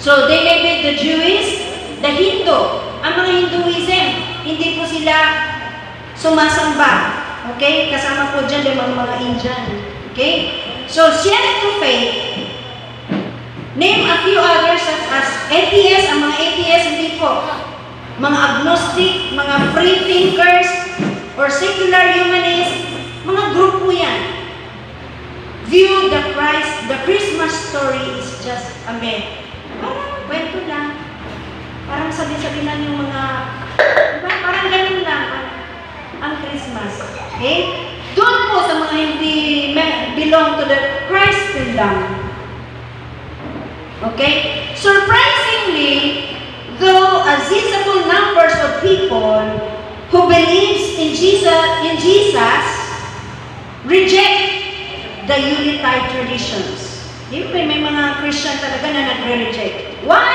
So, they may be the Jewish, the Hindu. Ang mga Hinduism, hindi po sila sumasamba. Okay? Kasama po dyan yung mga Indian. Okay? So, share to faith. Name a few others such as atheists. Ang mga atheists, hindi po. Mga agnostic, mga free thinkers, or secular humanists, mga grupo yan. View the Christmas story is just a myth. Parang kwento lang. Parang sabi-sabi lang yung mga, diba? Parang ganun lang ang Christmas. Okay? Doon po sa mga hindi belong to the Christ lang. Okay? Surprisingly, though a sizable numbers of people who believes in Jesus reject the Yuletide traditions. May mga Christian talaga na nagre-reject. Why?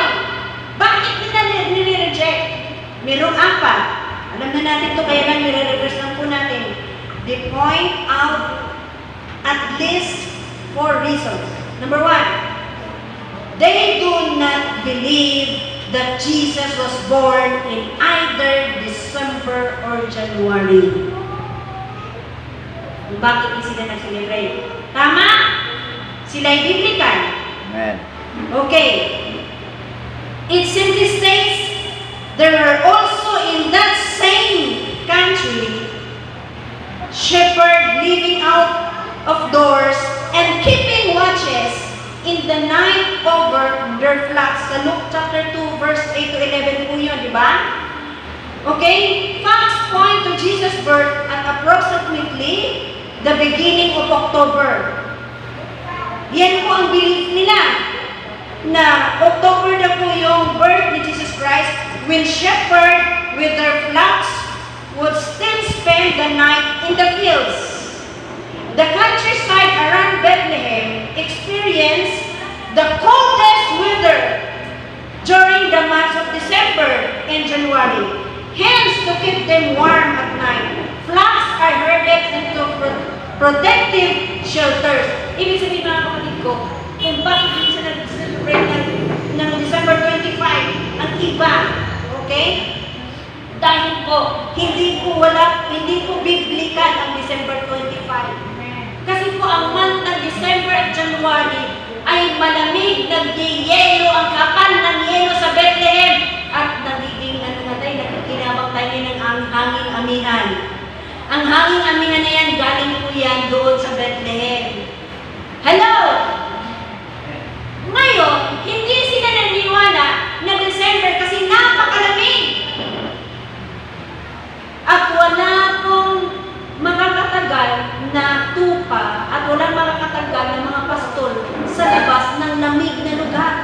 Bakit nila nire-reject? Merong apat. Alam na natin ito, kaya lang nire-reverse lang po natin. They point out at least 4 reasons. Number 1, they do not believe that Jesus was born in either December or January. Bakit hindi sila nag-celebrate? Tama? Sila'y biblical. Amen. Okay. It simply states there were also in that same country shepherds living out of doors and keeping watches in the night over their flocks. Sa Luke chapter 2, verse 8 to 11 po yun, di ba? Okay? Facts point to Jesus' birth at approximately the beginning of October. Yan po ang belief nila na October na po yung birth ni Jesus Christ when shepherds with their flocks would still spend the night in the fields. The countryside around Bethlehem experienced the coldest weather during the months of December and January. Hence, to keep them warm at night, flocks are herded into protective shelters. Ibig sabihin mga kapatid ko, kung bakit hindi sila nag-celebrate ng December 25, ang iba, okay? Dahil po, hindi po biblical ang December 25. Kasi po ang month ng December at January ay malamig, nagyayelo, ang kapal ng yelo sa Bethlehem at nagiging nakikinabang tayo ng hanging amihan. Ang hanging amihan na yan, galing po yan doon sa Bethlehem. Hello! Ngayon, hindi sila naniniwala na December kasi napakalamig. At wala pong makakatagal na tupa at walang makakatagal na mga pastol sa labas ng lamig na lugar.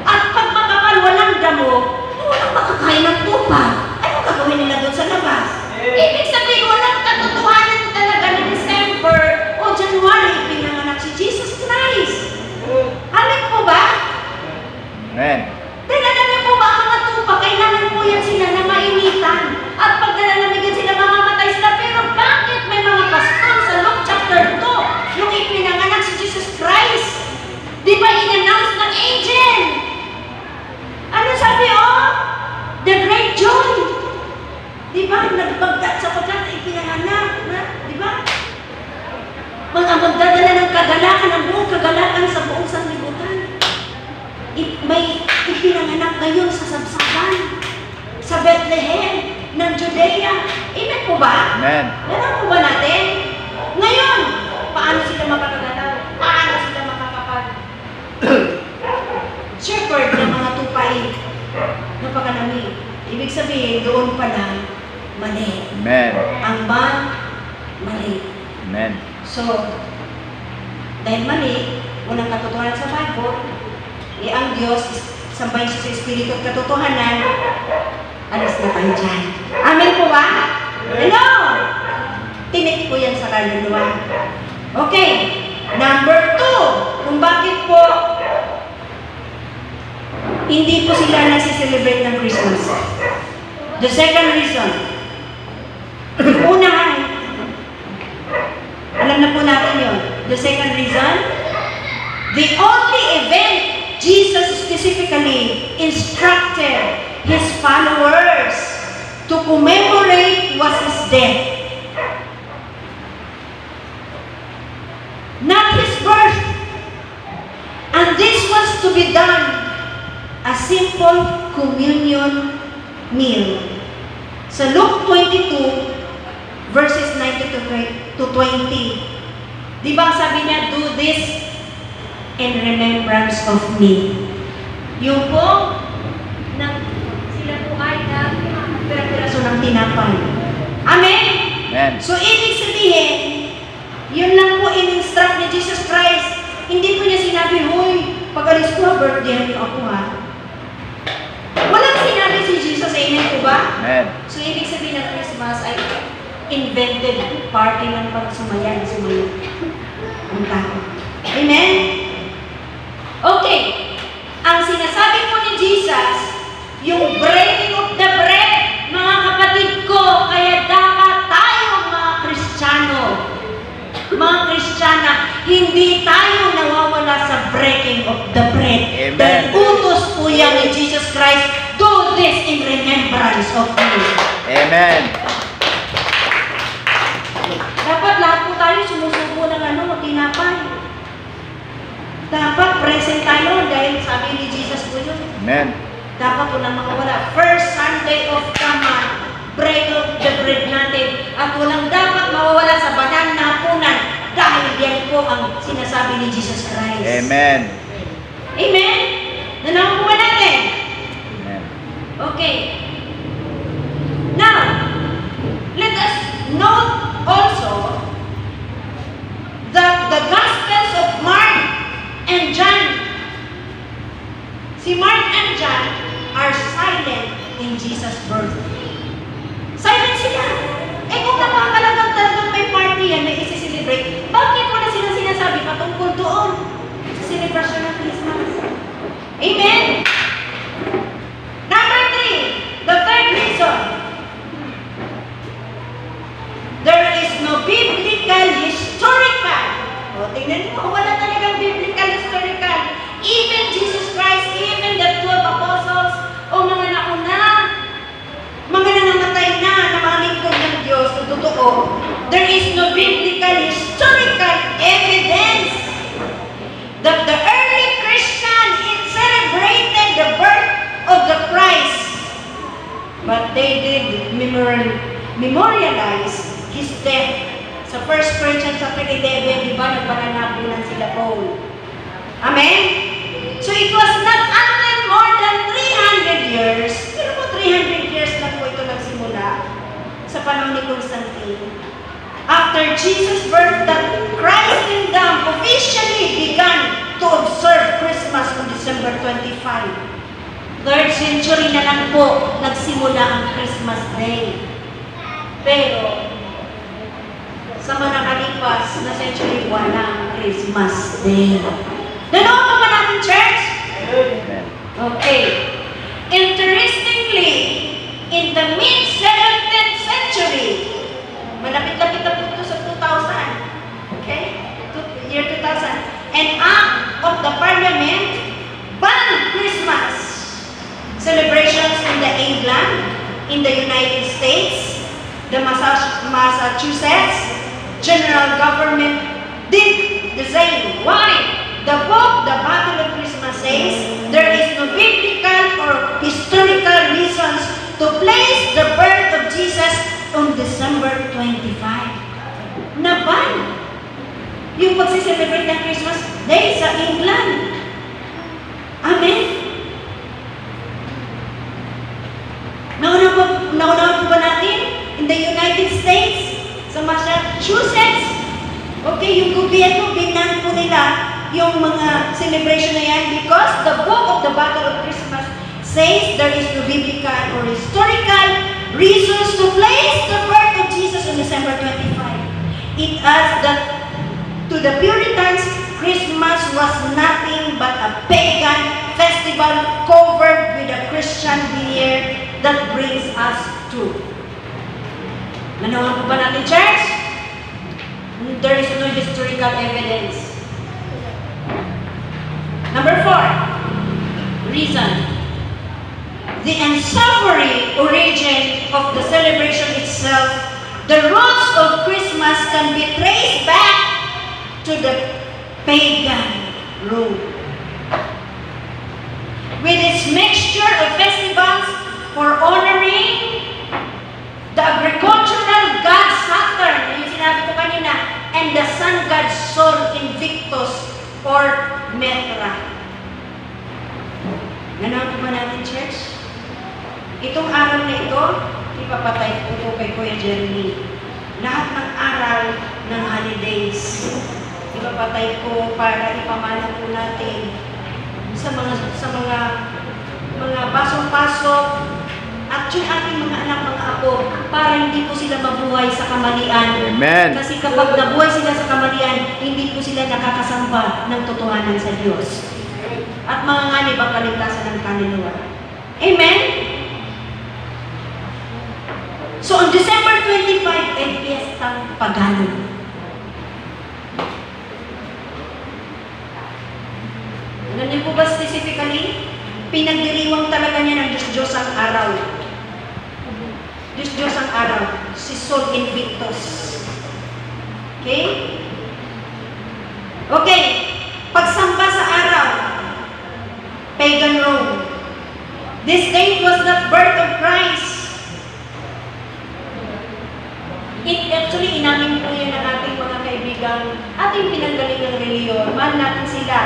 At pag makapal walang damo, walang makakain ng tupa. Ano gagawin nila doon sa labas? Ibig sabihin, walang katotohanan talaga na December o January pinanganak si Jesus Christ. Amin po ba? Amen. Dahil niyo po ba ang mga tupa, kailangan po yan sila na mainitan. At pag nalalamigan sila, mamamatay sila. Pero bakit may mga pastol sa Luke chapter 2 yung ipinanganak si Jesus Christ? Di ba in-announce ng angel? Ano sabi, the great joy. Di ba? Nagbagdat sapagkat ipinanganak na, di ba? Magdadala ng kagalakan, ang buong kagalakan sa buong sanlibutan. May ipinanganak ngayon sa sabsaban, sa Bethlehem ng Judea. Amen po ba? Amen. Alam po ba natin? Ngayon, paano sila makakagalaw? Paano sila makakapag shepherd ng mga tupay? Dahil mali, unang katotohanan sa Bible, ang Diyos, sambahin siya sa Espiritu at katotohanan, alas na tayo dyan. Amen po ba? Hello! Tinik po yan sa kaluluwa. Okay, number 2, kung bakit po hindi po sila nasi-celebrate ng Christmas. The second reason, una, alam na po natin yun. The second reason, the only event Jesus specifically instructed His followers to commemorate was His death. Not His birth. And this was to be done a simple communion meal. Sa Luke 22, verses 19 to 20, di ba sabi niya, do this in remembrance of me. Yung po, sila po ay pera-peraso ng tinapay. Amen? Amen. So, ibig sabihin, yun lang po in-instruct ni Jesus Christ. Hindi po niya sinabi, huy, pag-alis ko, birthday niyo ako ha. Walang sinabi si Jesus, amen po ba? Amen. So, ibig sabihin ng Christmas ay invented party ng pagsumaya ang tao. Amen? Okay. Ang sinasabi po ni Jesus, yung breaking of the bread, mga kapatid ko, kaya dapat tayo mga Kristiyana, hindi tayo nawawala sa breaking of the bread. Amen. Dahil utos po yan ni Jesus Christ, do this in remembrance of me. Amen. Dapat lahat po tayo sumusubo ng tinapay. Dapat present tayo dahil sabi ni Jesus po yun. Amen. Dapat walang makawala. First Sunday of the month, break of the bread natin. At walang dapat mawawala sa banal na hapunan dahil yan po ang sinasabi ni Jesus Christ. Amen. Amen? Nalaman po ba natin? Amen. Okay. Now, let us note also that the Gospels of Mark and John, si Mark and John are silent in Jesus' birthday. Silent sila. Kung talagang may party yan, may isi-celebrate, bakit wala silang sinasabi patungkol doon sa celebration ng Christmas? Amen? Number 3, the third reason, there is no biblical historical. O, tingnan mo, wala talagang biblical historical. Even Jesus Christ, even the 12 apostles, o mga nauna, mga nangamatay na mga lingkod ng Diyos, na totoo, there is no biblical historical evidence that the early Christian celebrated the birth of the Christ. But they did memorialize His death. Sa 1 Corinthians chapter 11, di ba, nagpananabunan sila Paul. Amen? So it was not until more than 300 years, pero po 300 years na po ito nagsimula sa panahon ni Constantine. After Jesus' birth, that Christ's kingdom officially began to observe Christmas on December 25. 3rd century na lang po nagsimula ang Christmas Day. Pero, sa mga nakalipas na century, walang Christmas Day. Dalawa pa ba natin, church? Amen. Okay. Interestingly, in the mid-17th century, malapit-lapit na po ito sa 2000, okay? Year 2000, an act of the parliament banned Christmas celebrations in the England, in the United States, the Massachusetts general government did the same. Why? The book, The Battle of Christmas, says there is no biblical or historical reasons to place the birth of Jesus on December 25. Naban yung pagsiselebrate ng Christmas Day sa England. Amen? Naunawan po ba natin? In the United States, sa Massachusetts, okay, yung gobyerno, binan po nila nila yung mga celebration na yan because the book of the Battle of Christmas says there is no biblical or historical reasons to place the birth of Jesus on December 25. It adds that to the Puritans, Christmas was nothing but a pagan festival covered with a Christian veneer that brings us to. Nanawan po ba natin, church? There is no historical evidence. Number 4, reason. The unsavory origin of the celebration itself, the roots of Christmas can be traced back to the pagan Rome. With its mixture of festivals for honoring the agricultural god Saturn, yung sinabi ko kanina, and the sun god Sol Invictus or Mithra. Ganoon po ba natin, church? Itong araw na ito, ipapatay ko ito kay Kuya Jeremy. Lahat ng aral ng holidays, ipapatay ko para ipamana po natin sa mga pasok-pasok at yung ating mga anak, mga apo, para hindi po sila mabuhay sa kamalian. Amen. Kasi kapag nabuhay sila sa kamalian, hindi po sila nakakasamba ng totohanan sa Diyos. At mga nganib ang kaligtasan ng kaluluwa. Amen? So on December 25, ay piyestang pagano. Alam niyo po ba specifically? Pinagdiriwang talaga niya ng Diyos-Diyos ang araw. Diyos-Diyos ang araw. Si Sol Invictus. Okay? Okay. Pagsamba sa araw. Pagan Rome. This date was not birth of Christ. It actually, inamin po yan ng ating mga kaibigang ating pinanggaling ng reliyon. Mahal natin sila.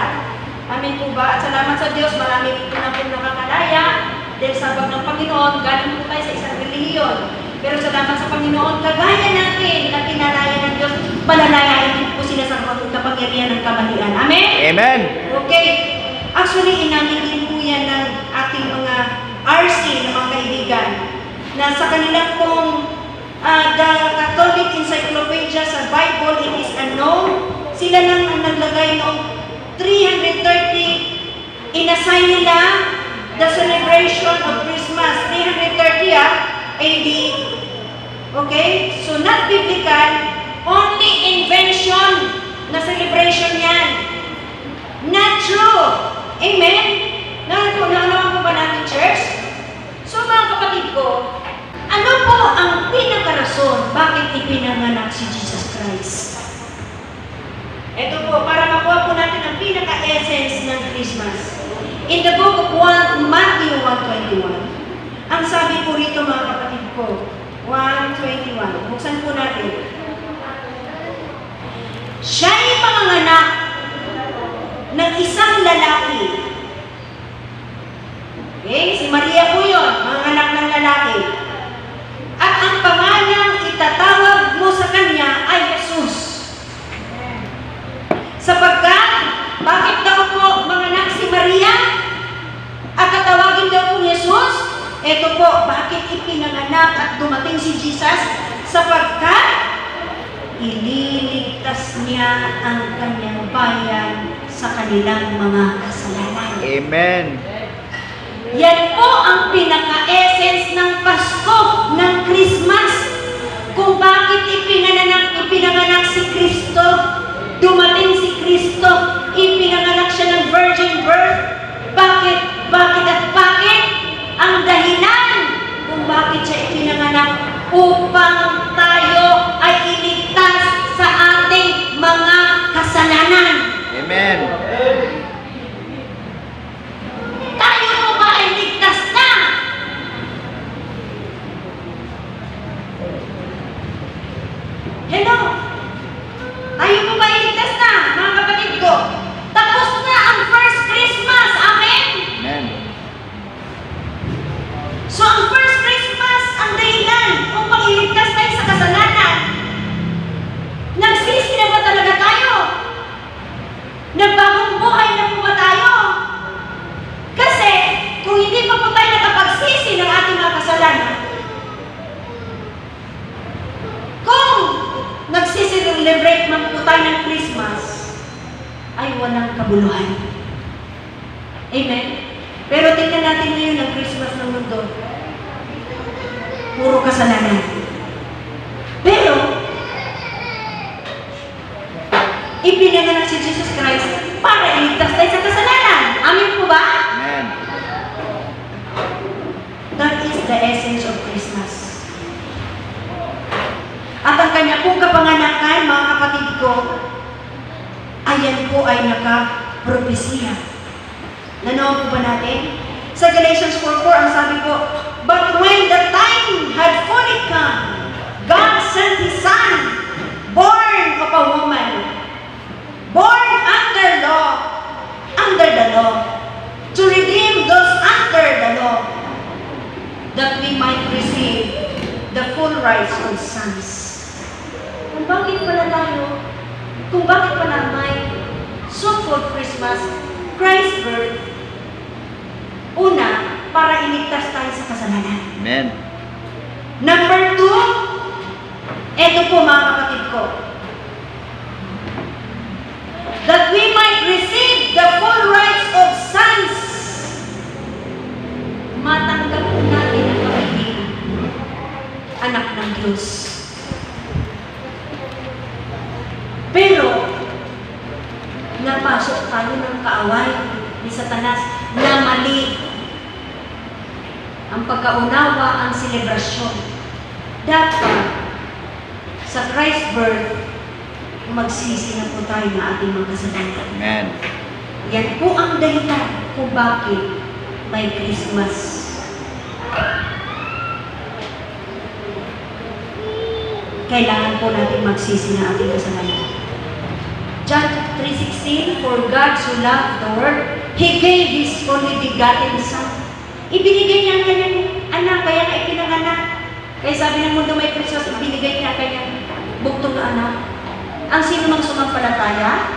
Amin po ba? At salamat sa Diyos, marami po na po nakakalaya dahil sabag ng Panginoon, galing po tayo sa isang reliyon. Pero salamat sa Panginoon, kagaya natin na pinalaya ng Diyos, palalayain din po sila sa kapangyarihan ng kamalian. Amen? Amen. Okay. Actually, inamin din po yan ng ating mga RC na mga kaibigan na sa kanilang pong the Catholic Encyclopedia sa Bible, it is unknown. Sila lang ang naglagay noong 330, inassign nila the celebration of Christmas. 330 AD. Okay? So, not biblical, only invention na celebration yan. Not true. Amen? Naalaman po ba natin, church? So, mga kapatid ko, ano po ang pinakarason bakit ipinanganak si Jesus Christ? Ito po, para makuha po natin ang pinaka-essence ng Christmas. In the book of Matthew 1:21, ang sabi po rito mga kapatid ko, 1:21, buksan po natin. Siya'y panganganak ng isang lalaki. Okay? Si Maria po yun, manganak ng lalaki. At ang pangalang itatawag mo sa kanya ay Jesus. Sapagkat, bakit daw po manganak si Maria? At tatawagin daw po Jesus? Ito po, bakit ipinanganak at dumating si Jesus? Sapagkat, ililigtas niya ang kanyang bayan sa kanilang mga kasalanan. Amen. Yan po ang pinaka-essence ng Pasko, ng Christmas. Kung bakit ipinanganak si Kristo, dumating si Kristo, ipinanganak siya ng virgin birth. Bakit? Bakit at bakit? Ang dahilan kung bakit siya ipinanganak upang tayo ay iligtas sa ating mga kasalanan. Amen. Tayo po ba ay ligtas na? Hello? Tayo po ba ay ligtas na, mga kapatid ko? Tapos na ang first Christmas. Amen? Amen. So, ang first Christmas, ang dahilan upang iligtas tayo sa kasalanan. Nagsisi na ba talaga tayo? kabuluhan. Amen? Pero tingnan natin ngayon ang Christmas ng mundo. Puro kasalanan. Pero, ipinanganak si Jesus Christ para iligtas tayo sa kasalanan. Amin po ba? Amen. That is the essence of Christmas. At ang kanya pong kapanganakan, mga kapatid ko, ayan po ay nakapropesiya. Nanood po ba natin? Sa Galatians 4:4, ang sabi po, but when the time had fully come, God sent His Son, born of a woman, born under the law, to redeem those under the law, that we might receive the full rights of sons. Kung bakit pala may so-called Christmas, Christ's birth, una, para iligtas tayo sa kasalanan. Amen. Number 2, eto po mga kapatid ko, that we might receive the full rights of sons. Matanggap natin ang pagiging anak ng Diyos. Pero, napasok tayo ng kaaway ni Satanas na mali ang pagkaunawa, ang selebrasyon. Dapat, sa Christ's birth, magsisi na po tayo na ating mga kasalanan. Amen. Yan po ang dahilan kung bakit may Christmas. Kailangan po natin magsisi na ating kasalanan. John 3:16, for God so loved the world, He gave His only begotten Son. Ibinigay niya ang kanyang anak, kaya nga ipinanganak. Kaya sabi ng mundo may Christmas, ibinigay niya ang kanyang buktong na anak. Ang sino mang sumampalataya,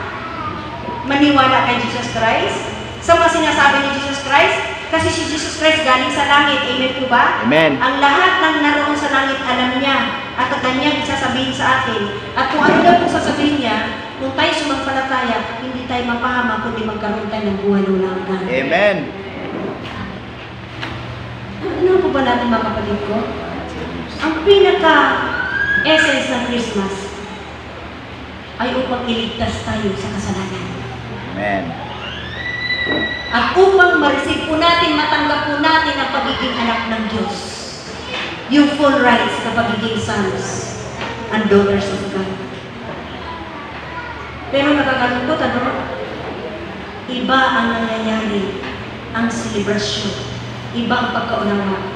maniwala kay Jesus Christ, sa mga sinasabi ni Jesus Christ, kasi si Jesus Christ galing sa langit. Amen po ba? Amen. Ang lahat ng naroon sa langit alam niya at ang kanyang sasabihin sa atin. At kung ano daw po sasabihin niya, kung tayo sumampalataya, hindi tayo mapahama, kundi magkaroon tayo ng buhay ng walang hanggan. Amen. Ano po ba natin mga kapatid ko? Ang pinaka-essence ng Christmas ay upang iligtas tayo sa kasalanan. Amen. At upang ma-receive po natin, matanggap po natin ang pagiging anak ng Diyos. Yung full rights na pagiging sons and daughters of God. Pero nakakalungkot, ano? Iba ang nangyayari, ang selebrasyon. Iba ang pagkaunawa.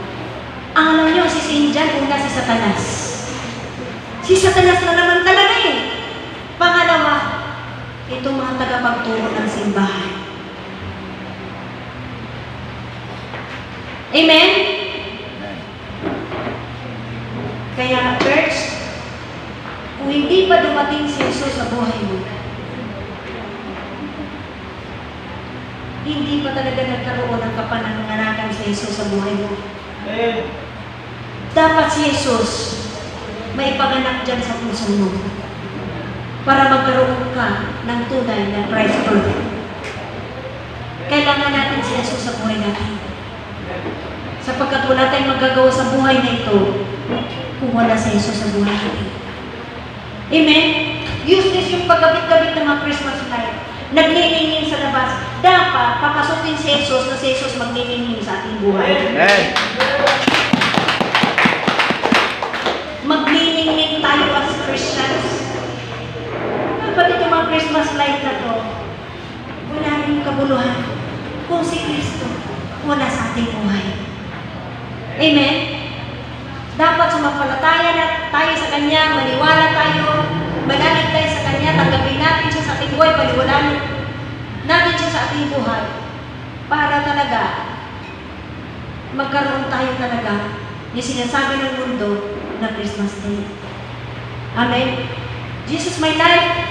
Ang alam niyo, sisihin dyan, una si Satanas. Si Satanas na naman talaga eh. Pangalawa, itong mga tagapagturo ng simbahan. Amen? Amen. Kaya, church, kung hindi pa dumating si Jesus sa buhay mo, hindi pa talaga nagkaroon ng kapananganakan si Jesus sa buhay mo. Dapat si Jesus may panganak dyan sa puso mo para magkaroon ka ng tunay na Christ birth. Kailangan natin si Jesus sa buhay natin. Sapagkat wala tayong magagawa sa buhay na ito kung wala si Jesus sa buhay natin. Amen? Use this yung paggabit-gabit ng mga Christmas light. Nagniningning sa labas. Dapat papasukin si Jesus na si Jesus magniningning sa ating buhay. Amen. Magniningning tayo as Christians. Dapat itong mga Christmas light na to, wala rin kabuluhan kung si Kristo wala sa ating buhay. Amen? Dapat sumampalataya na tayo sa Kanya, maniwala tayo, manalig tayo sa Kanya, tanggapin natin siya sa ating buhay, paliwalanin natin siya sa ating buhay para talaga magkaroon tayo talaga yung sinasabi ng mundo na Christmas Day. Amen? Jesus, my life,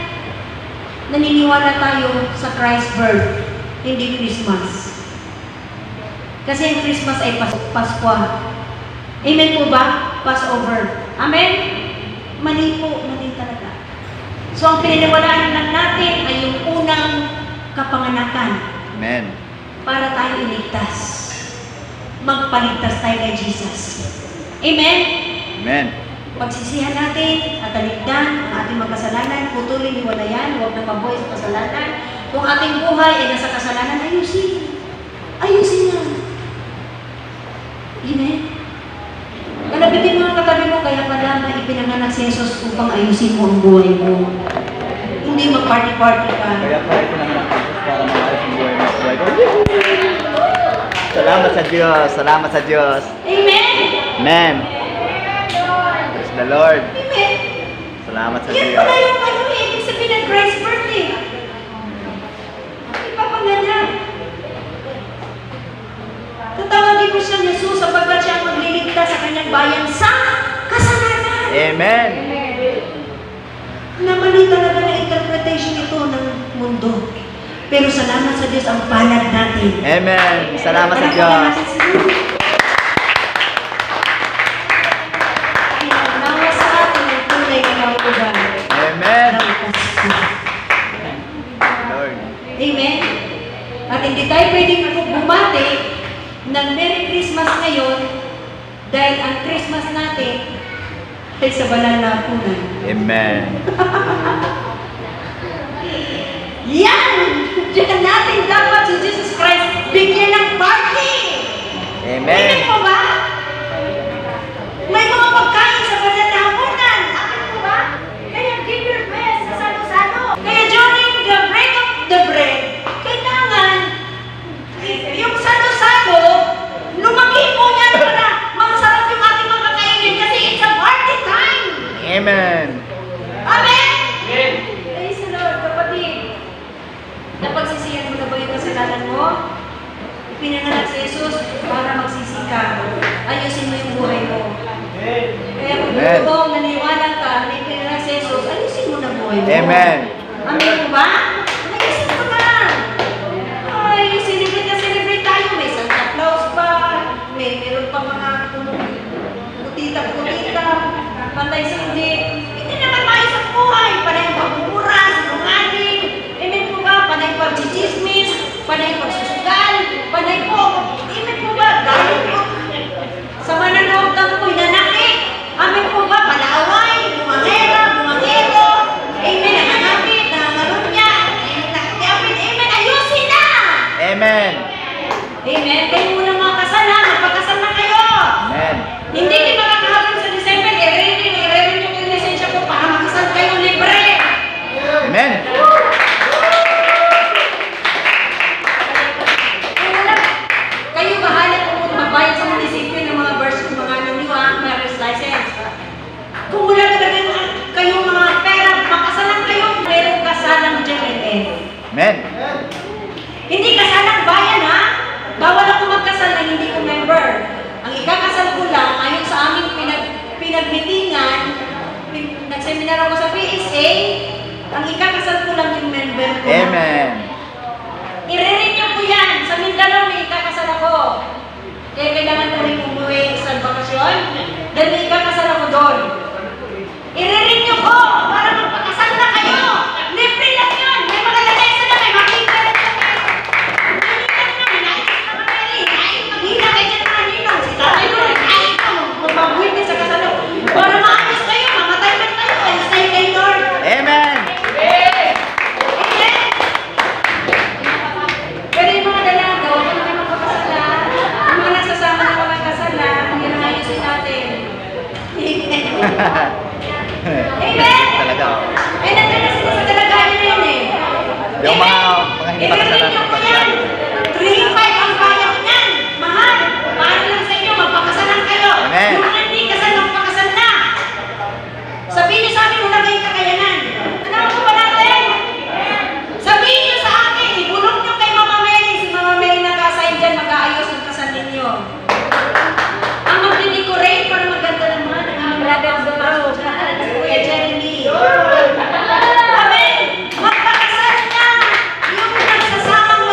naniniwala tayo sa Christ's birth, hindi Christmas. Kasi ang Christmas ay Pasko. Amen po ba? Passover. Amen? Mali po, mali talaga. So ang pinaniwalaan lang natin ay yung unang kapanganakan Amen. para tayo iligtas. Magpaligtas tayo kay Jesus. Amen? Amen. Pagsisihan natin at taligdan ang ating mga kasalanan, putulin, iwalayan, huwag na mabuhay sa kasalanan. Kung ating buhay ay nasa kasalanan, ayusin. Ayusin na. Amen? Kalabitin mo ang katabi mo, kaya pala na ipinanganak si Jesus upang ayusin mo ang buhay mo. Hindi mag-party-party ka. Kaya pa ito naman ang Diyos para maayos ang buhay mo. Salamat sa Diyos. Salamat sa Diyos. Amen? Amen. Praise the Lord. Amen? Salamat sa Yan Diyos. pala yung ibig sabihin ng Christ's birthday. Ipapanganak. Tatawagin mo siyang Jesus sapagkat siya ang magliligtas sa kanyang bayan sa kasalanan. Amen. Na mali talaga na interpretation ito ng mundo. Pero salamat sa Diyos ang palad natin. Amen. Salamat sa Diyos. Nawa sa atin ang tunay na kautugan. Amen. Ng Pasko. Lord. Amen? At hindi tayo pwedeng bumati ng Merry Christmas ngayon dahil ang Christmas natin ay sa banal na hapunan. Amen. Yan! Diyan natin dapat si Jesus Christ bigyan ng party! Amen. Amen po ba? May mga pagkain sa banal na hapunan. Amen po ba? Kaya give your best sa salo-salo. Kaya during the break of the bread, kailangan yung salo-salo, lumaki po yan para masarap yung ating mga kainin kasi it's a party time! Amen. Amen? Praise the Lord, kapatid. Napagsisihan mo na ba yung kasalanan mo? Ipinanganak si Jesus para magsisi ka. Ayusin mo yung buhay mo. Kaya kung Amen. buong naniwala ka na ipinanganak si Jesus, ayusin mo na buhay mo. Amen. Amen po ba? Ayusin mo na. Ay, celebrate tayo. May Santa Claus pa. Meron pa mga kutita-kutita. Pantay sindi. Hindi naman maayos ang buhay. Panay ang pagmumura, sinungaling. Amen po ba? Panay ang pagchichismis. Panay ang pagsusugal. Panay po. Amen po ba? Galing po. Sa mananood ng po'y nanakit. Amen po ba? Palaaway, bumangero. Amen. Nanganapit, nangangarunya. Amen. Amen. Ayusin na! Amen. Amen. Kayo muna mga kasal ha. Magpakasal na kayo. Amen. Hindi kayo makakahapon sa December. I-renew yung lisensya ko para makasal kayo libre. Amen. Kayo bahala kung magbayad sa munisipyo ng mga version ng mga ano nyo ha, marriage license. Kung wala talaga kayong mga pera, makasalang kayo, merong kasalang JLF. Amen. Hindi kasalang bayan ha. Bawal ako magkasal na hindi ko member. Ang ikakasal ko lang, ayon sa aming pinagmitingan, nagseminar ako sa PSA, ang ikakasal ko lang yung member ko. Amen. I-renew ko yan. Sa Mindanao may ikakasal ako. Kaya kailangan ko rin umuwi sa bakasyon. Dahil may ikakasal ako doon. I-renew ko para magpakasal na kayo. Libre lang yun. May mga lalesa na may makita na kayo. Manikan na, may nais na mamali. Kahit maghina kayo dyan mga ninong. Si tatay ko rin, kahit ka magpapwede sa kasal. Para maayos kayo, mamatay man kayo. And stay kay Lord. Amen. Amen. Pero yung mga dalaga, huwag naman kayo magpapasala. Yung mga nasasama na mga kasala, yun ang ayusin natin. Amen! Talaga. Eh, nandiyan na sila sa dalagahan na yun eh. Yung mga hindi pa kasalan. Nyo po yan. 3-5 ang bayad niyan. Mahal. Mahal lang sa inyo, magpakasalan kayo. Amen. Yung mga hindi kasal, magpakasal na. Sabihin niyo sa akin, wala kayong kakayanan. Ano po ba natin? Sabihin niyo sa akin, ibulong niyo kay Mama Mary. Si Mama Mary nag-assign dyan, mag-aayos ng kasal ninyo. Ang mag-decorate para maganda naman ang aming labels na pasok dyan. Kuya Jeremy. Amen! Magpakasal na! Yung nagsasamang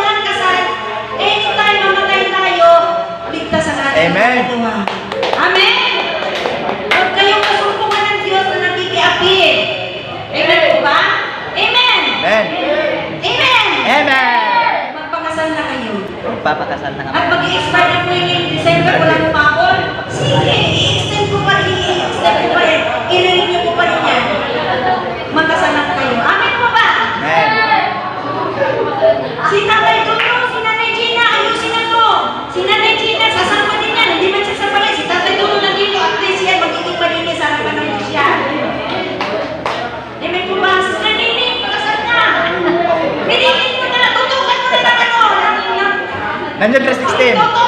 magpapakasal na At kami. mag-i-expire na po yun in December, wala pumapol. Sige, i-extend ko pa rin. I-renew ko pa rin yan. Magkasal na kayo. Amen po ba? Amen. Si Tatay Tuto, si Nanay Gina, ayusin na to. Si Nanay Gina, sasama din yan. Hindi man siya sabay. Si Tatay Tuto nandito, at least yan, magiging malinis sa harapan ng Diyos yan. Amen po ba? Sister Nini, magkasal na. Pinigin mo na, tutukan mo na ng ano. Nandiyan dress 16. Toto,